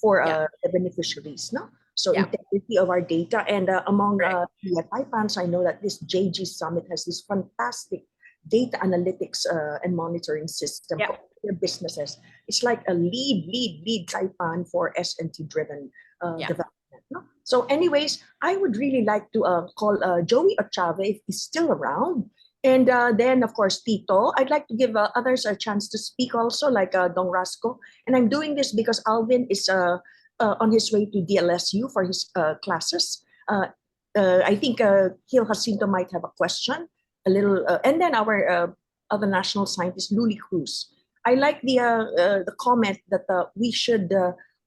for the beneficiaries. No? So
Yeah.
integrity of our data. And among
Correct.
the Taipans, I know that this JG Summit has this fantastic data analytics and monitoring system
Yeah.
for their businesses. It's like a lead Taipan for S&T driven development. No? So anyways, I would really like to call Joey Ochave if he's still around. And then, of course, Tito. I'd like to give others a chance to speak also, like Dong Rasco. And I'm doing this because Alvin is on his way to DLSU for his classes. I think Gil Jacinto might have a question, a little, and then our other national scientist, Luli Cruz. I like the comment that we should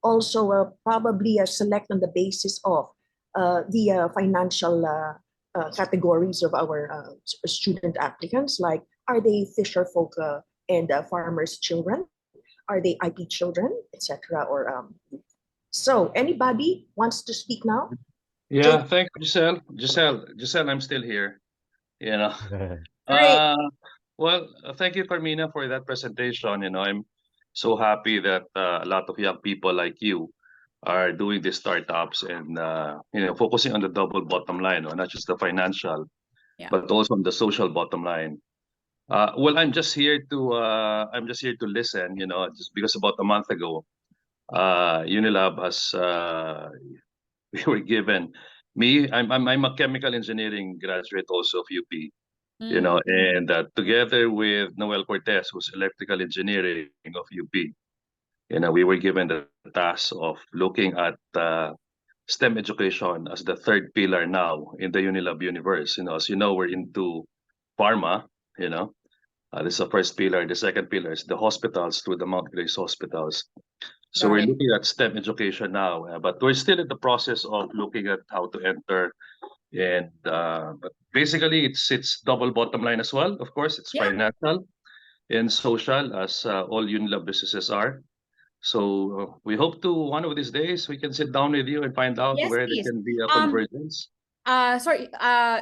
also probably select on the basis of the financial categories of our student applicants, like are they fisher folk and farmers' children? Are they IP children, etc.? Or so anybody wants to speak now?
Yeah, thank you, Giselle. Giselle, I'm still here. You know.
Great.
Well, thank you, Carmina, for that presentation. I'm so happy that a lot of young people like you are doing these startups and focusing on the double bottom line, not just the financial, but also on the social bottom line. Well, I'm just here to listen. Just because about a month ago, Unilab has we were given I'm a chemical engineering graduate also of UP. And together with Noel Cortez, who's electrical engineering of UP, we were given the task of looking at STEM education as the third pillar now in the Unilab universe. As you know, we're into pharma. This is the first pillar. The second pillar is the hospitals through the Mount Grace hospitals. So we're looking at STEM education now, but we're still in the process of looking at how to enter. And but basically, it's double bottom line as well. Of course, it's financial and social, as all Unilab businesses are. So we hope to one of these days we can sit down with you and find out
Yes,
where there
please.
can be a convergence.
Sorry,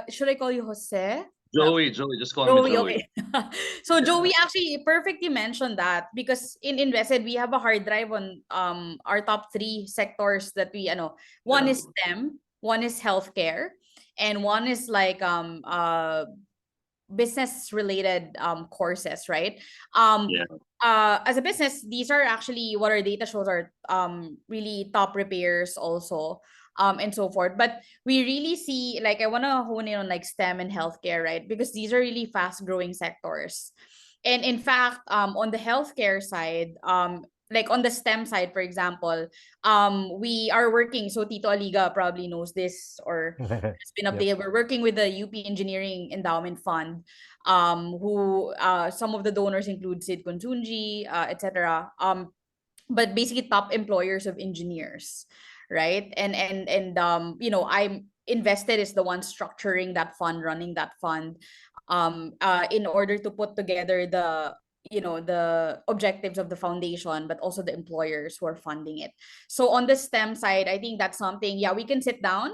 should I call you Jose?
Joey, just call me Joey.
Okay. So Joey, actually perfect you mentioned that, because in Invested we have a hard drive on our top 3 sectors that we one is STEM, one is healthcare, and one is like business related courses, right? As a business, these are actually what our data shows are really top repairs also, and so forth. But we really see, like, I want to hone in on like STEM and healthcare, right? Because these are really fast growing sectors. And in fact, on the healthcare side, like on the STEM side, for example, we are working, so Tito Aliga probably knows this or has been updated. We're working with the UP Engineering Endowment Fund, who some of the donors include Sid Kuntunji, etc. But basically top employers of engineers, right? And I'm invested is the one structuring that fund, running that fund, in order to put together the objectives of the foundation, but also the employers who are funding it. So on the STEM side, I think that's something, we can sit down,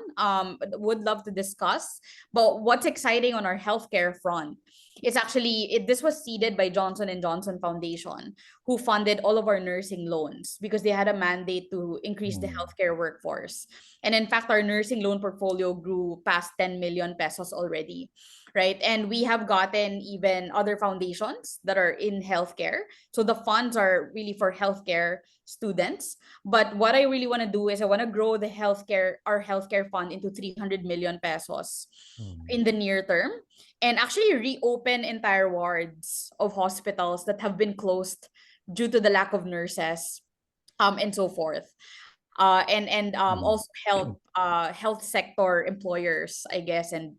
would love to discuss. But what's exciting on our healthcare front is actually this was seeded by Johnson & Johnson Foundation, who funded all of our nursing loans because they had a mandate to increase the healthcare workforce. And in fact, our nursing loan portfolio grew past 10 million pesos already, right? And we have gotten even other foundations that are in healthcare. So the funds are really for healthcare students. But what I really want to do is I want to grow our healthcare fund into 300 million pesos in the near term, and actually reopen entire wards of hospitals that have been closed due to the lack of nurses, and so forth. And also help health sector employers, I guess, and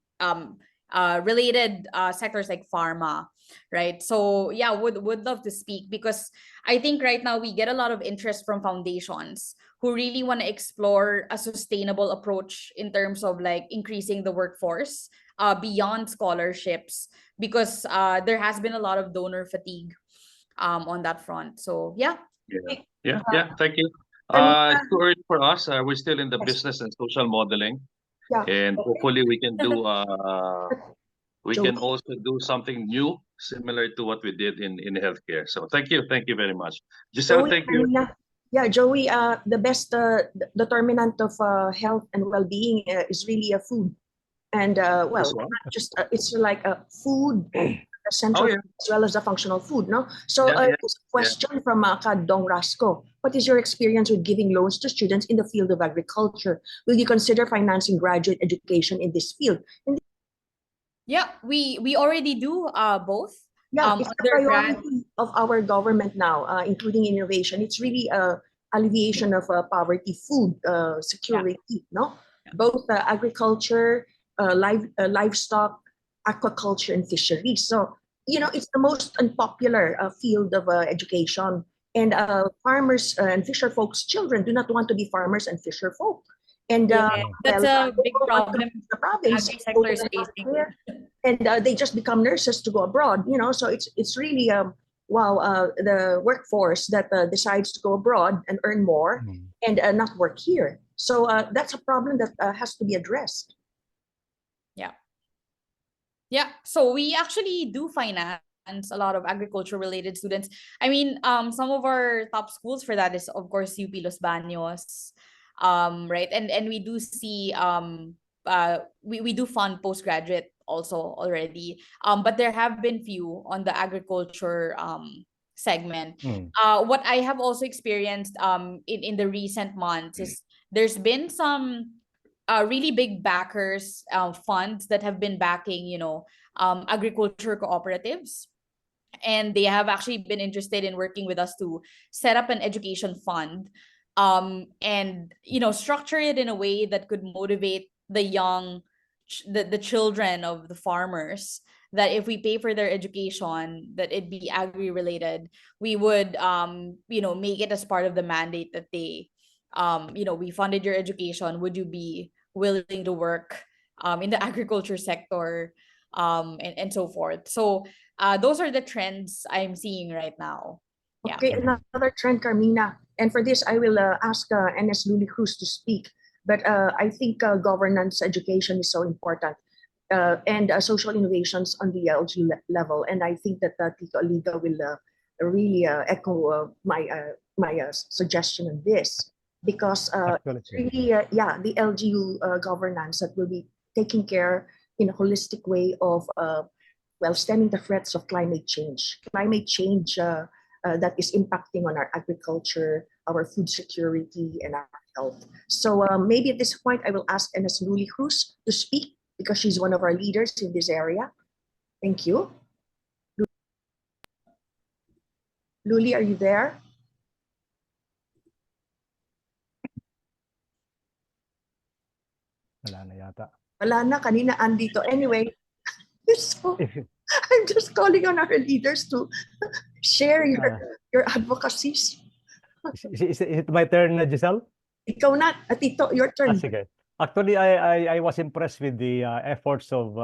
related sectors like pharma, right? So yeah, would love to speak, because I think right now we get a lot of interest from foundations who really want to explore a sustainable approach in terms of like increasing the workforce beyond scholarships, because there has been a lot of donor fatigue on that front. So yeah.
Yeah. Thank you.
Carmina,
It's too early for us. We're still in the
yes,
business and social modeling,
yeah,
and
okay.
hopefully we can do we
Joey.
can also do something new, similar to what we did in healthcare. So thank you very much, Giselle.
Joey,
Thank you.
Carmina. Yeah, Joey, the best determinant of health and well-being is really food. And
This
well,
one.
not just it's like a food,
Oh
essential
yeah,
food as well as the functional food, no? So
yeah.
here's a question from Dong Rasco. What is your experience with giving loans to students in the field of agriculture? Will you consider financing graduate education in this field? And
Yeah, we already do both.
yeah, it's the
Undergrad.
priority of our government now, including innovation. It's really alleviation of poverty, food security, no?
Yeah.
Both agriculture, livestock, aquaculture, and fisheries. So, it's the most unpopular field of education. And farmers and fisher folks' children do not want to be farmers and fisher folk. And
Yeah, that's a
they
big
go on to
problem
the province,
agri
go
sector
to
is
the
facing.
healthcare, and they just become nurses to go abroad. So it's really wow, the workforce that decides to go abroad and earn more and not work here. So that's a problem that has to be addressed.
Yeah, so we actually do finance a lot of agriculture related students. I mean, some of our top schools for that is of course UP Los Baños, right? And we do see we do fund postgraduate also already. But there have been few on the agriculture segment. What I have also experienced in the recent months is there's been some really big backers, funds that have been backing, agriculture cooperatives. And they have actually been interested in working with us to set up an education fund, and structure it in a way that could motivate the young, the children of the farmers, that if we pay for their education, that it be agri related, we would make it as part of the mandate that they we funded your education, would you be willing to work in the agriculture sector, and so forth. So those are the trends I'm seeing right now. Yeah.
Okay, another trend, Carmina. And for this, I will ask NS Luli Cruz to speak. But I think governance education is so important, and social innovations on the LG level. And I think that Tito Aliga will really echo my suggestion on this, because it's really, the LGU governance that will be taking care in a holistic way of stemming the threats of climate change. Climate change that is impacting on our agriculture, our food security, and our health. So maybe at this point, I will ask Enes Luli Cruz to speak, because she's one of our leaders in this area. Thank you. Luli, are you there?
Wala na yata.
Wala na, kanina andito. Anyway, so I'm just calling on our leaders to share your advocacies.
Is it my turn, Giselle?
Ikaw na, Tito, your turn.
Sige. Actually, I was impressed with the efforts of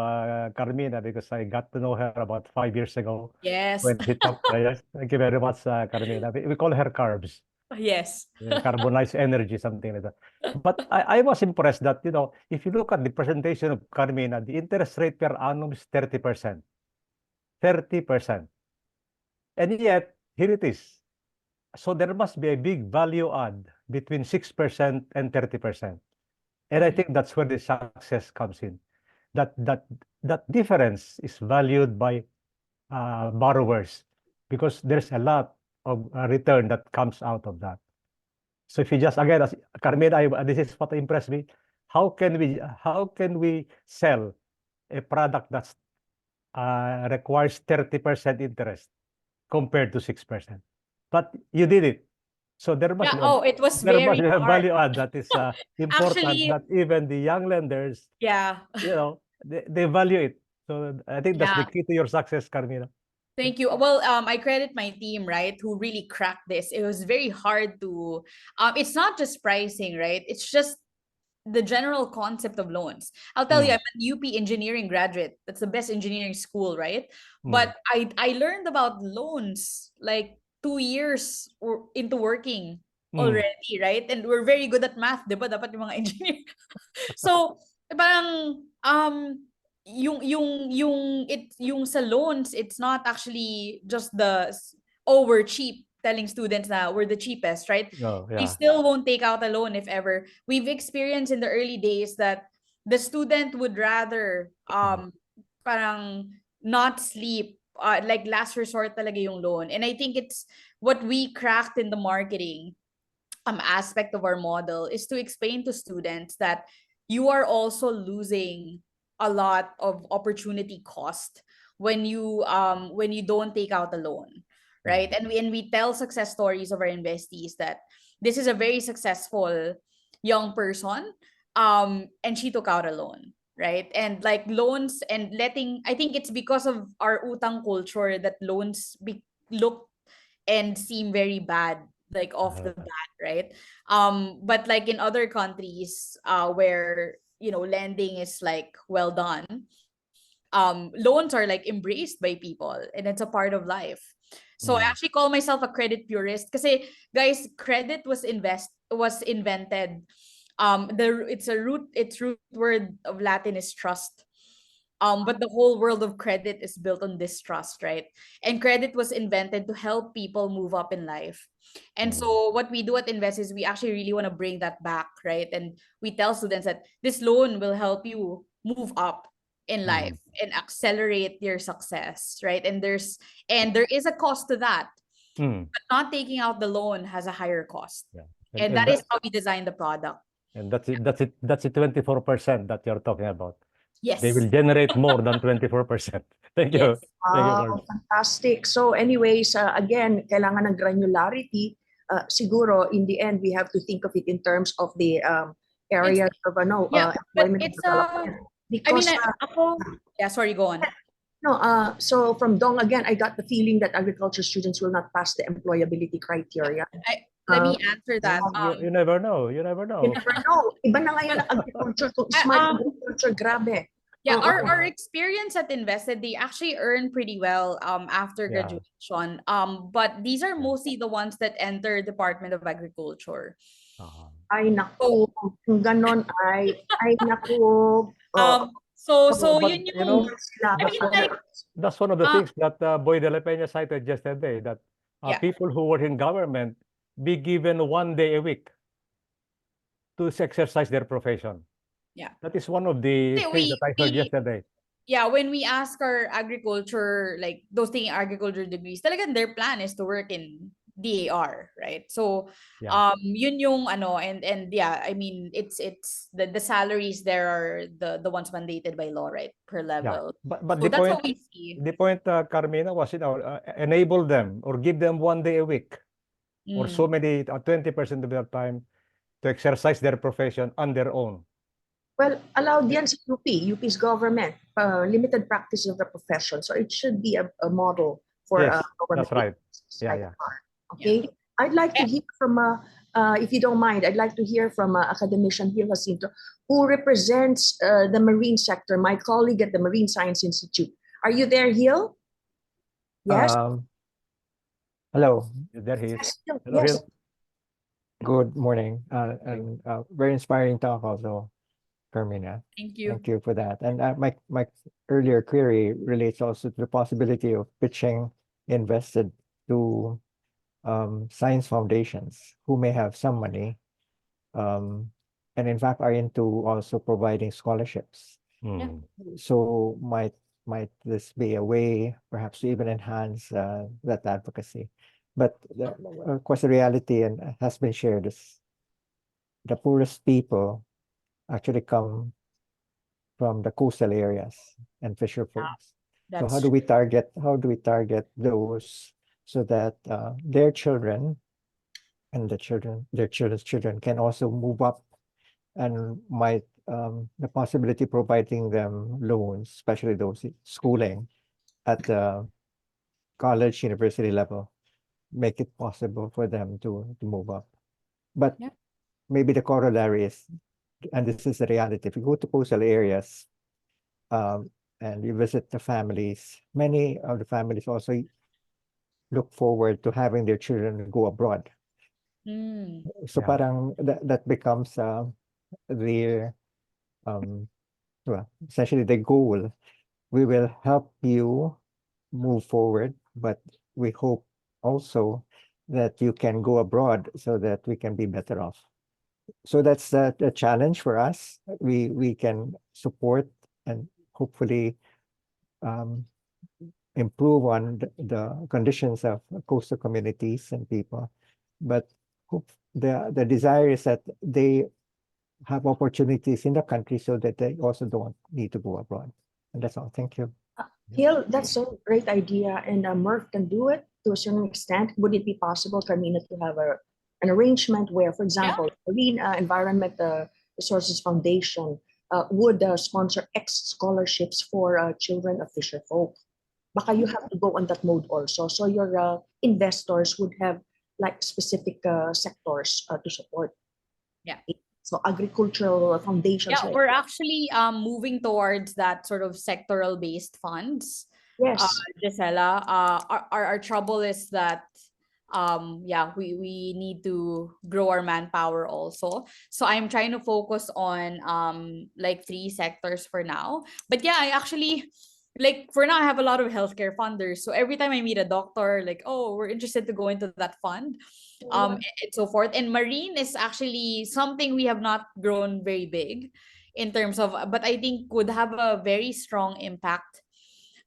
Carmina, because I got to know her about 5 years ago.
Yes.
When she talked. Yes, thank you very much, Carmina. We call her carbs.
Yes.
Carbonized energy, something like that. But I was impressed that, if you look at the presentation of Carmina, the interest rate per annum is 30%. 30%. And yet, here it is. So there must be a big value add between 6% and 30%. And I think that's where the success comes in. That difference is valued by borrowers, because there's a lot of return that comes out of that. So if you just, again, as Carmina, this is what impressed me. How can we sell a product that requires 30% interest compared to 6%? But you did it. So there must be
it was
there
very
must be a
hard.
value add that is important,
Actually,
that even the young lenders,
yeah.
they value it. So I think that's the
Yeah.
key to your success, Carmina.
Thank you. Well, I credit my team, right, who really cracked this. It was very hard to, it's not just pricing, right? It's just the general concept of loans. I'll tell you, I'm a UP engineering graduate. That's the best engineering school, right? But I learned about loans like 2 years into working already, right? And we're very good at math, di ba? Dapat yung mga engineer. So, parang yung sa loans, it's not actually just we're cheap, telling students that we're the cheapest, right?
Oh,
They
yeah.
still won't take out a loan if ever. We've experienced in the early days that the student would rather parang not sleep, like last resort talaga yung loan. And I think it's what we cracked in the marketing aspect of our model is to explain to students that you are also losing a lot of opportunity cost when you don't take out a loan, right? And we tell success stories of our investees that this is a very successful young person, and she took out a loan, right? And like loans and letting, I think it's because of our utang culture that loans look and seem very bad, like off the bat, right? But like in other countries where lending is like well done, loans are like embraced by people and it's a part of life. So I actually call myself a credit purist because, guys, credit was invented, its root word of Latin is trust. But the whole world of credit is built on distrust, right? And credit was invented to help people move up in life. And so what we do at Invest is we actually really want to bring that back, right? And we tell students that this loan will help you move up in life and accelerate your success, right? And there is a cost to that. But not taking out the loan has a higher cost.
Yeah.
And that is how we design the product.
And that's it. That's it. 24% that you're talking about.
Yes.
They will generate more than 24%. Thank you.
Yes.
Thank you, Carl.
Fantastic. So anyways, again, kailangan ng granularity. Siguro, in the end, we have to think of it in terms of the areas of employment and development. Because,
sorry, go on.
No, so from Dong, again, I got the feeling that agriculture students will not pass the employability criteria.
Let me answer that.
You never know. You never know.
You never know. Iba na ngayon ang agriculture. Smart agriculture, grabe.
Yeah, our experience at Invested, they actually earn pretty well after graduation. But these are mostly the ones that enter Department of Agriculture.
Ay naku, kung ganon ay naku.
So
But,
yun yung,
that's one of the things that Boy de la Peña cited yesterday, that people who work in government be given 1 day a week to exercise their profession.
Yeah.
That is one of the things that I heard yesterday.
Yeah, when we ask our agriculture, like those taking agriculture degrees, talagang their plan is to work in DAR, right? So yun yung and yeah, I mean it's the salaries there are the ones mandated by law, right, per level.
But
so
the
that's
point,
what we see.
The point, Carmina, was enable them or give them 1 day a week or so many 20% of their time to exercise their profession on their own.
Well, allowed yan sa UP's government, limited practice of the profession. So it should be a model for government.
That's right. Yeah.
Okay. I'd like to hear from, if you don't mind, I'd like to hear from academician Gil Jacinto, who represents the marine sector, my colleague at the Marine Science Institute. Are you there, Gil? Yes.
Hello.
There he is.
Yes.
Hello,
Yes.
Gil.
Good morning. And very inspiring talk also, Carmina.
Thank you.
Thank you for that. And my earlier query relates also to the possibility of pitching Invested to science foundations who may have some money, and in fact are into also providing scholarships. So might this be a way perhaps to even enhance that advocacy? But of course, the reality and has been shared is the poorest people actually come from the coastal areas and fisher folks. So how do we target those so that their children and their children's children can also move up and might the possibility of providing them loans, especially those schooling at the college, university level, make it possible for them to move up. But
Yeah.
maybe the corollary is, and this is the reality, if you go to coastal areas and you visit the families, many of the families also look forward to having their children go abroad. So
Yeah.
parang that becomes their well, essentially the goal. We will help you move forward, but we hope also that you can go abroad so that we can be better off. So that's the challenge for us. We can support and hopefully improve on the conditions of coastal communities and people, but the desire is that they have opportunities in the country so that they also don't need to go abroad. And that's all. Thank you.
Gil, that's a great idea, and Murph can do it to a certain extent. Would it be possible, Carmina, to have an arrangement where, for example, Marine Environment Resources Foundation would sponsor X scholarships for children of fisher folk? Baka you have to go on that mode also. So your investors would have like specific sectors to support.
Yeah.
So agricultural foundations.
Yeah,
like
we're actually moving towards that sort of sectoral based funds.
yes.
Gisela, our trouble is that yeah, we need to grow our manpower also. So I'm trying to focus on like 3 sectors for now. But yeah, I actually, like, for now I have a lot of healthcare funders. So every time I meet a doctor, like, oh, we're interested to go into that fund, and so forth. And marine is actually something we have not grown very big in terms of, but I think would have a very strong impact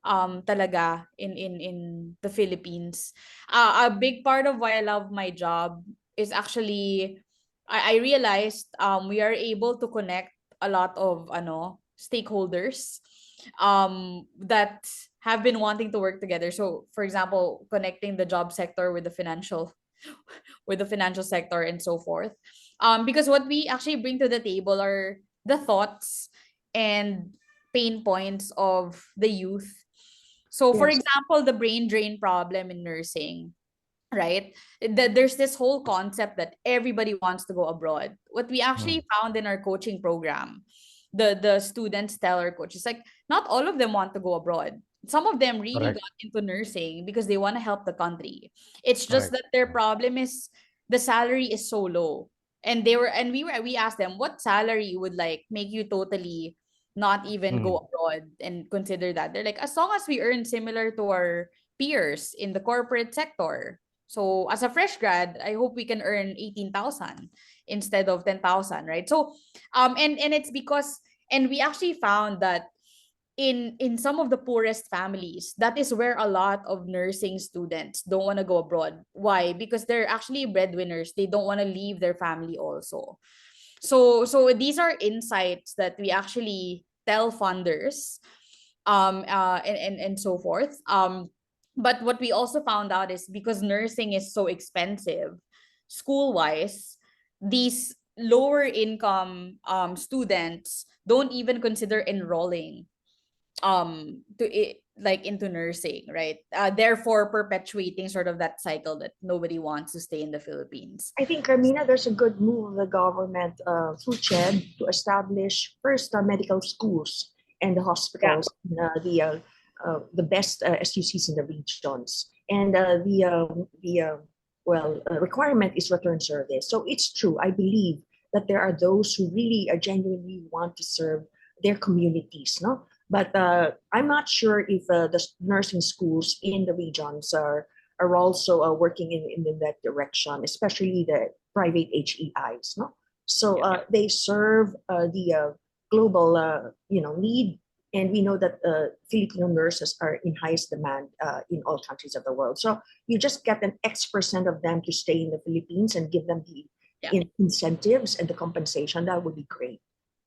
talaga in the Philippines. A big part of why I love my job is actually I realized we are able to connect a lot of stakeholders that have been wanting to work together. So for example, connecting the job sector with the financial sector and so forth. Because what we actually bring to the table are the thoughts and pain points of the youth. So for
Yes.
example, the brain drain problem in nursing, right? There's this whole concept that everybody wants to go abroad. What we actually found in our coaching program, the students tell our coaches, like, not all of them want to go abroad. Some of them really
Correct.
got into nursing because they want to help the country. It's just
Correct.
that their problem is the salary is so low. And we asked them, what salary would like make you totally not even go abroad and consider that? They're like, as long as we earn similar to our peers in the corporate sector. So as a fresh grad, I hope we can earn 18,000 instead of 10,000, right? So and it's because, and we actually found that in some of the poorest families, that is where a lot of nursing students don't want to go abroad. Why? Because they're actually breadwinners. They don't want to leave their family also. So these are insights that we actually tell funders and so forth. But what we also found out is because nursing is so expensive school wise, these lower income students don't even consider enrolling like into nursing, right? Therefore perpetuating sort of that cycle that nobody wants to stay in the Philippines.
I think, Carmina, there's a good move of the government through CHED to establish first medical schools and the hospitals, the best SUCs in the regions. And requirement is return service. So it's true. I believe that there are those who really genuinely want to serve their communities, no? But I'm not sure if the nursing schools in the regions are also working in that direction, especially the private HEIs. No, so they serve the global need, and we know that Filipino nurses are in highest demand in all countries of the world. So you just get an X% of them to stay in the Philippines and give them the incentives and the compensation. That would be great.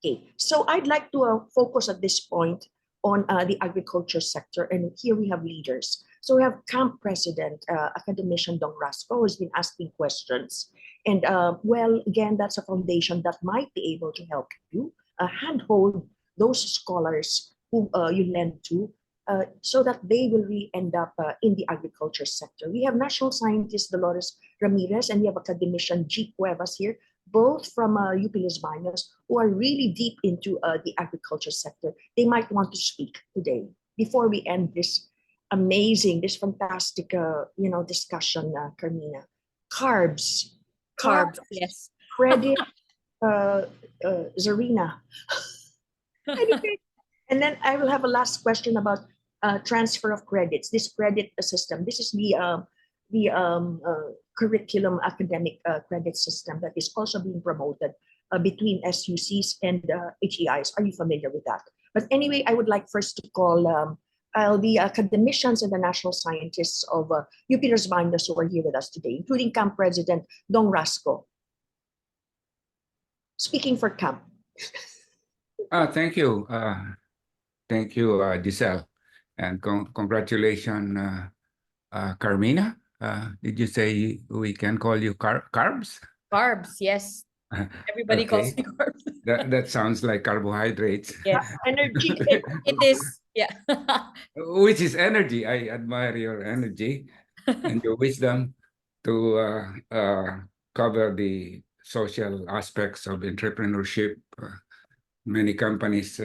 Okay, so I'd like to focus at this point on the agriculture sector, and here we have leaders. So we have camp president, academician Dong Rasco, who's been asking questions. And again, that's a foundation that might be able to help you handhold those scholars who you lend to, so that they will really end up in the agriculture sector. We have national scientist Dolores Ramirez and we have academician G. Cuevas here, both from UP Los Baños, who are really deep into the agriculture sector. They might want to speak today before we end this amazing, this fantastic, discussion, Carmina. Carbs,
Yes.
credit, Zarina. Anyway, and then I will have a last question about transfer of credits. This credit system. This is the curriculum academic credit system that is also being promoted between SUCs and HEIs. Are you familiar with that? But anyway, I would like first to call the academicians and the national scientists of UP Los Baños who are here with us today, including Camp President Dong Rasco. Speaking for Camp.
Thank you. Thank you, Giselle. And congratulations, Carmina. Did you say we can call you carbs?
Carbs, yes. Everybody calls me carbs.
That sounds like carbohydrates.
Yes.
Energy.
It is. Yeah.
Which is energy. I admire your energy and your wisdom to cover the social aspects of entrepreneurship. Many companies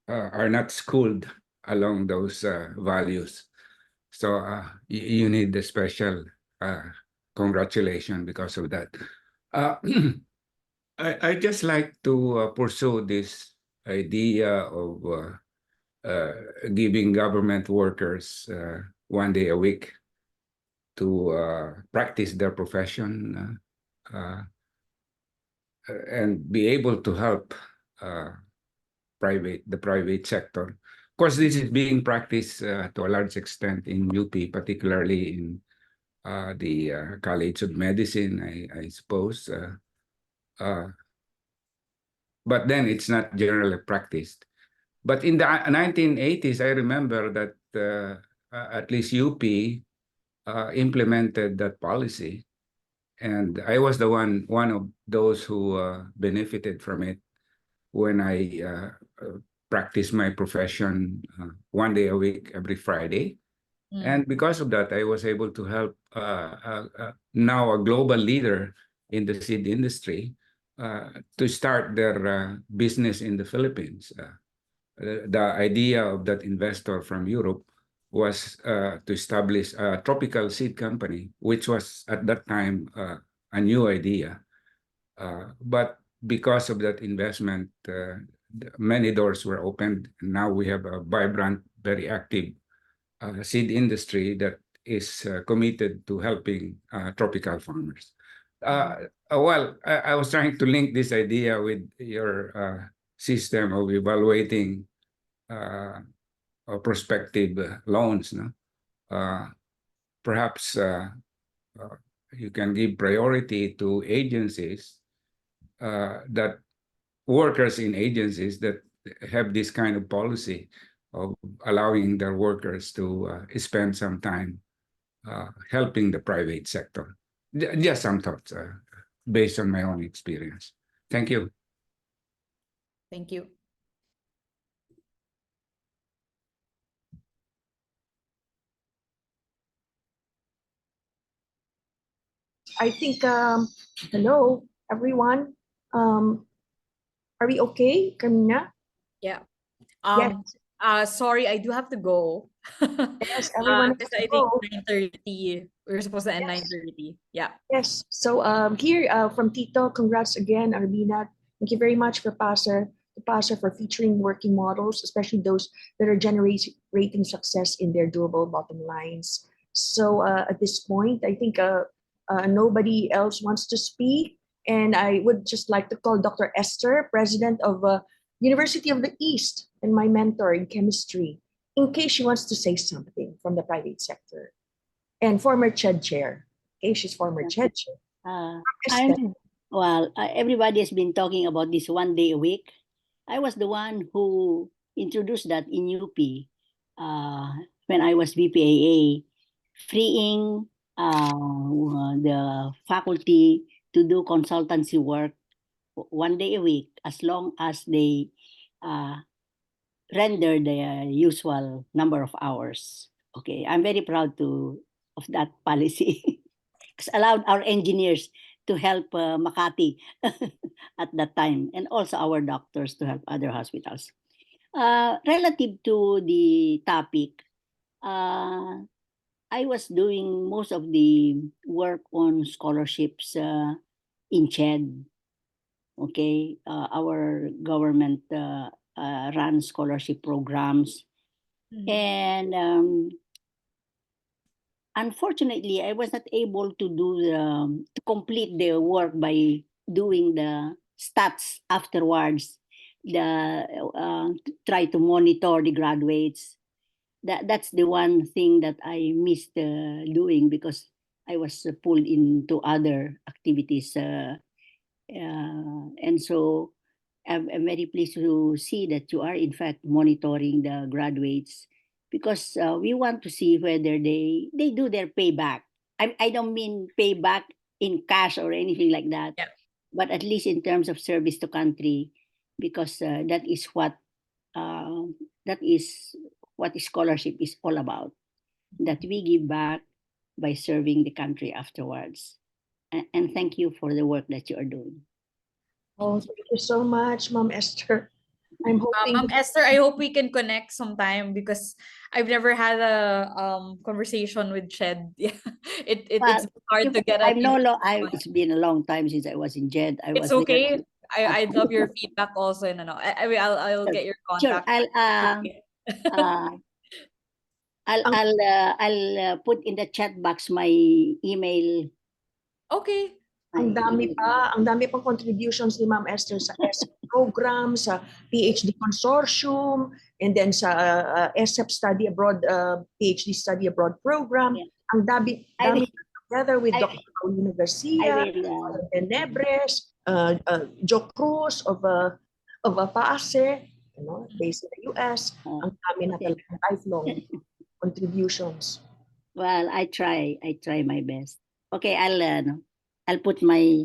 are not schooled along those values. So you need the special congratulations because of that. I just like to pursue this idea of giving government workers 1 day a week to practice their profession and be able to help the private sector. Of course, this is being practiced to a large extent in UP, particularly in the College of Medicine, I suppose. But then it's not generally practiced. But in the 1980s, I remember that at least UP implemented that policy. And I was the one of those who benefited from it when I practiced my profession 1 day a week, every Friday. And because of that, I was able to help now a global leader in the seed industry to start their business in the Philippines. The idea of that investor from Europe was to establish a tropical seed company, which was at that time a new idea. But because of that investment, many doors were opened. Now we have a vibrant, very active seed industry that is committed to helping tropical farmers. Well, I was trying to link this idea with your system of evaluating prospective loans. No? Perhaps you can give priority to agencies that workers in agencies that have this kind of policy of allowing their workers to spend some time helping the private sector. Just some thoughts based on my own experience. Thank you.
Thank you.
I think, hello, everyone. Are we okay, Carmina?
Yeah. Sorry, I do have to go.
Yes, everyone has
I
to go.
think 9:30. We're supposed to end 9:30. Yeah.
Yes. So here from Tito, congrats again, Arbina. Thank you very much for PAASE for featuring working models, especially those that are generating success in their durable bottom lines. So at this point, I think nobody else wants to speak. And I would just like to call Dr. Esther, president of University of the East and my mentor in chemistry, in case she wants to say something from the private sector. And former CHED chair. Okay, she's former CHED chair.
Everybody has been talking about this 1 day a week. I was the one who introduced that in UP when I was VPAA, freeing the faculty to do consultancy work 1 day a week as long as they render the usual number of hours. Okay, I'm very proud of that policy. Because allowed our engineers to help Makati at that time, and also our doctors to help other hospitals. Relative to the topic, I was doing most of the work on scholarships in CHED. Okay, our government run scholarship programs, and unfortunately, I was not able to to complete the work by doing the stats afterwards. Try to monitor the graduates. That's the one thing that I missed doing because I was pulled into other activities, and so I'm very pleased to see that you are in fact monitoring the graduates because we want to see whether they do their payback. I don't mean payback in cash or anything like that,
Yeah.
but at least in terms of service to country, because that is what scholarship is all about. That we give back by serving the country afterwards. And thank you for the work that you are doing.
Oh, thank you so much, Ma'am Esther. I'm hoping
Ma'am Esther, I hope we can connect sometime because I've never had a conversation with Shed. Yeah, it's hard to get a
it's been a long time since I was in JED.
It's okay. I'd love your feedback also, and I mean, I'll
Sure.
get your
Sure,
contact.
I'll put in the chat box my email.
Okay.
Ang dami pang contributions ni Ma'am Esther sa ESSEP program, sa PhD consortium, and then sa ESSEP study abroad, PhD study abroad program.
Yeah.
Ang dami together with Dr. Paulina Garcia, Benebres, Joe Cruz of PAASE, based in the US. Ang dami na talagang lifelong contributions.
Well, I try my best. Okay, I'll put my...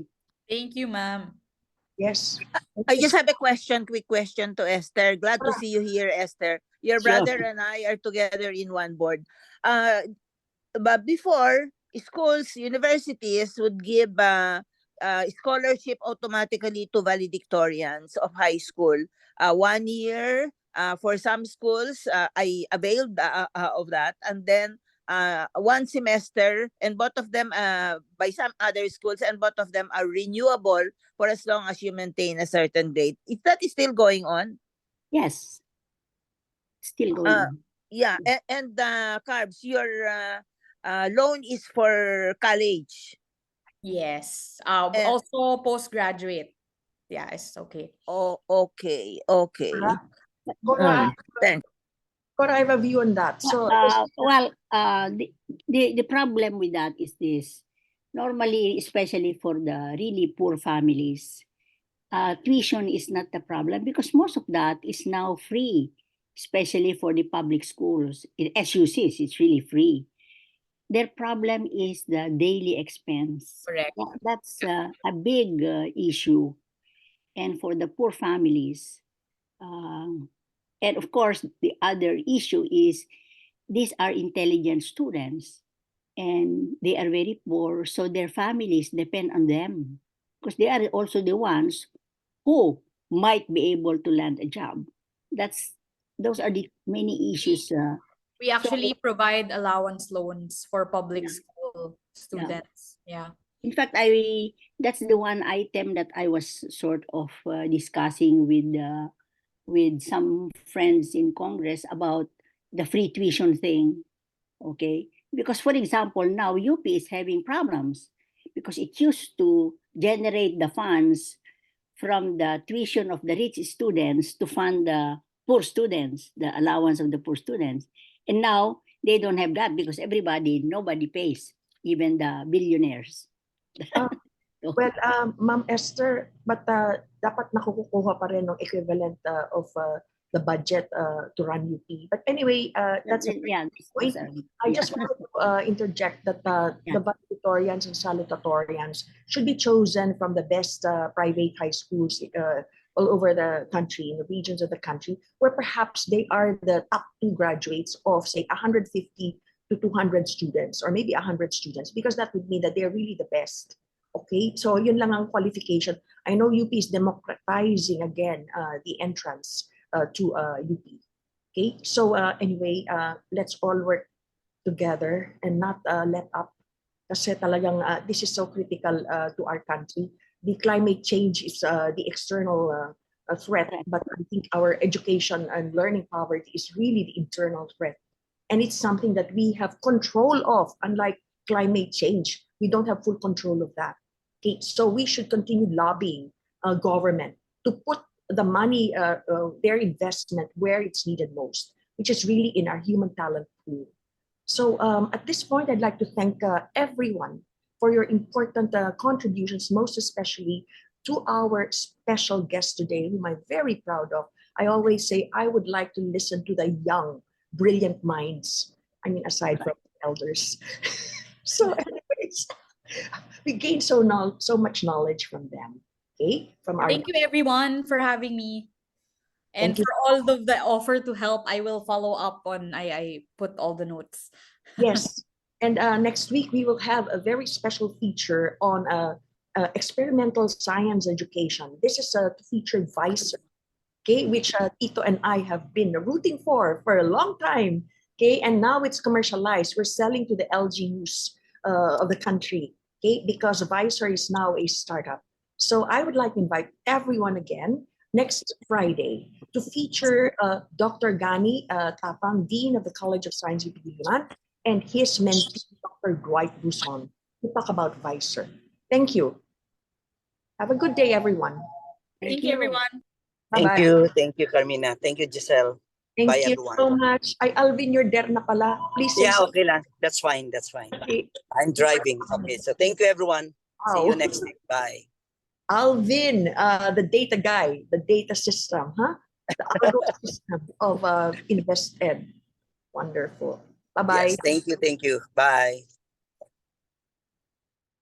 Thank you, ma'am.
Yes.
I just have a quick question to Esther. Glad to see you here, Esther. Your brother and I are together in one board. But before, schools, universities would give scholarship automatically to valedictorians of high school. 1 year for some schools, I availed of that, and then 1 semester, and both of them by some other schools, and both of them are renewable for as long as you maintain a certain grade. Is that still going on?
Yes, still going on.
Yeah, and Carbs, your loan is for college.
Yes. Also postgraduate. Yeah, it's okay.
Oh, okay. Thanks.
But I have a view on that. So,
the problem with that is this. Normally, especially for the really poor families, tuition is not the problem because most of that is now free, especially for the public schools. SUCs, it's really free. Their problem is the daily expense.
Correct.
That's a big issue. And for the poor families, and of course, the other issue is these are intelligent students and they are very poor, so their families depend on them because they are also the ones who might be able to land a job. Those are the many issues.
We actually provide allowance loans for public school students. Yeah.
In fact, that's the one item that I was sort of discussing with some friends in Congress about the free tuition thing. Okay, because for example, now UP is having problems because it used to generate the funds from the tuition of the rich students to fund the poor students, the allowance of the poor students. And now they don't have that because nobody pays, even the billionaires.
Well, Ma'am Esther, but dapat nakukuha pa rin ng equivalent of the budget to run UP. But anyway, that's a
Yeah,
point. I just want to interject that the valedictorians and salutatorians should be chosen from the best private high schools all over the country, in the regions of the country, where perhaps they are the top 2 graduates of, say, 150 to 200 students, or maybe 100 students, because that would mean that they're really the best. Okay, so yun lang ang qualification. I know UP is democratizing again the entrance to UP. Okay, so anyway, let's all work together and not let up. Kasi talagang this is so critical to our country. The climate change is the external threat, but I think our education and learning poverty is really the internal threat. And it's something that we have control of, unlike climate change. We don't have full control of that. Okay, so we should continue lobbying government to put the money, their investment where it's needed most, which is really in our human talent pool. So at this point, I'd like to thank everyone for your important contributions, most especially to our special guest today, whom I'm very proud of. I always say I would like to listen to the young, brilliant minds. I mean, aside from elders. So anyways, we gained so much knowledge from them. Okay, from our
Thank you everyone for having me. And
Thank you.
for all of the offer to help, I will follow up on, I put all the notes.
Yes. And next week, we will have a very special feature on experimental science education. This is to feature Visor, okay, which Tito and I have been rooting for a long time. Okay, and now it's commercialized. We're selling to the LGUs of the country, okay, because Visor is now a startup. So I would like to invite everyone again next Friday to feature Dr. Gani Tapang, Dean of the College of Science UP Diliman, and his mentee, Dr. Dwight Buson, to talk about Visor. Thank you. Have a good day, everyone.
Thank you everyone.
Bye-bye.
Thank you, Carmina. Thank you, Giselle.
Thank
Bye,
you
everyone.
so much. Ay, Alvin, you're there na pala. Please say
Yeah,
something.
okay lang. That's fine.
Okay.
I'm driving. Okay, so thank you, everyone. See you
Wow.
next week. Bye.
Alvin, the data guy, the data system, huh? The algo system of InvestEd. Wonderful. Bye-bye.
Yes, thank you. Bye.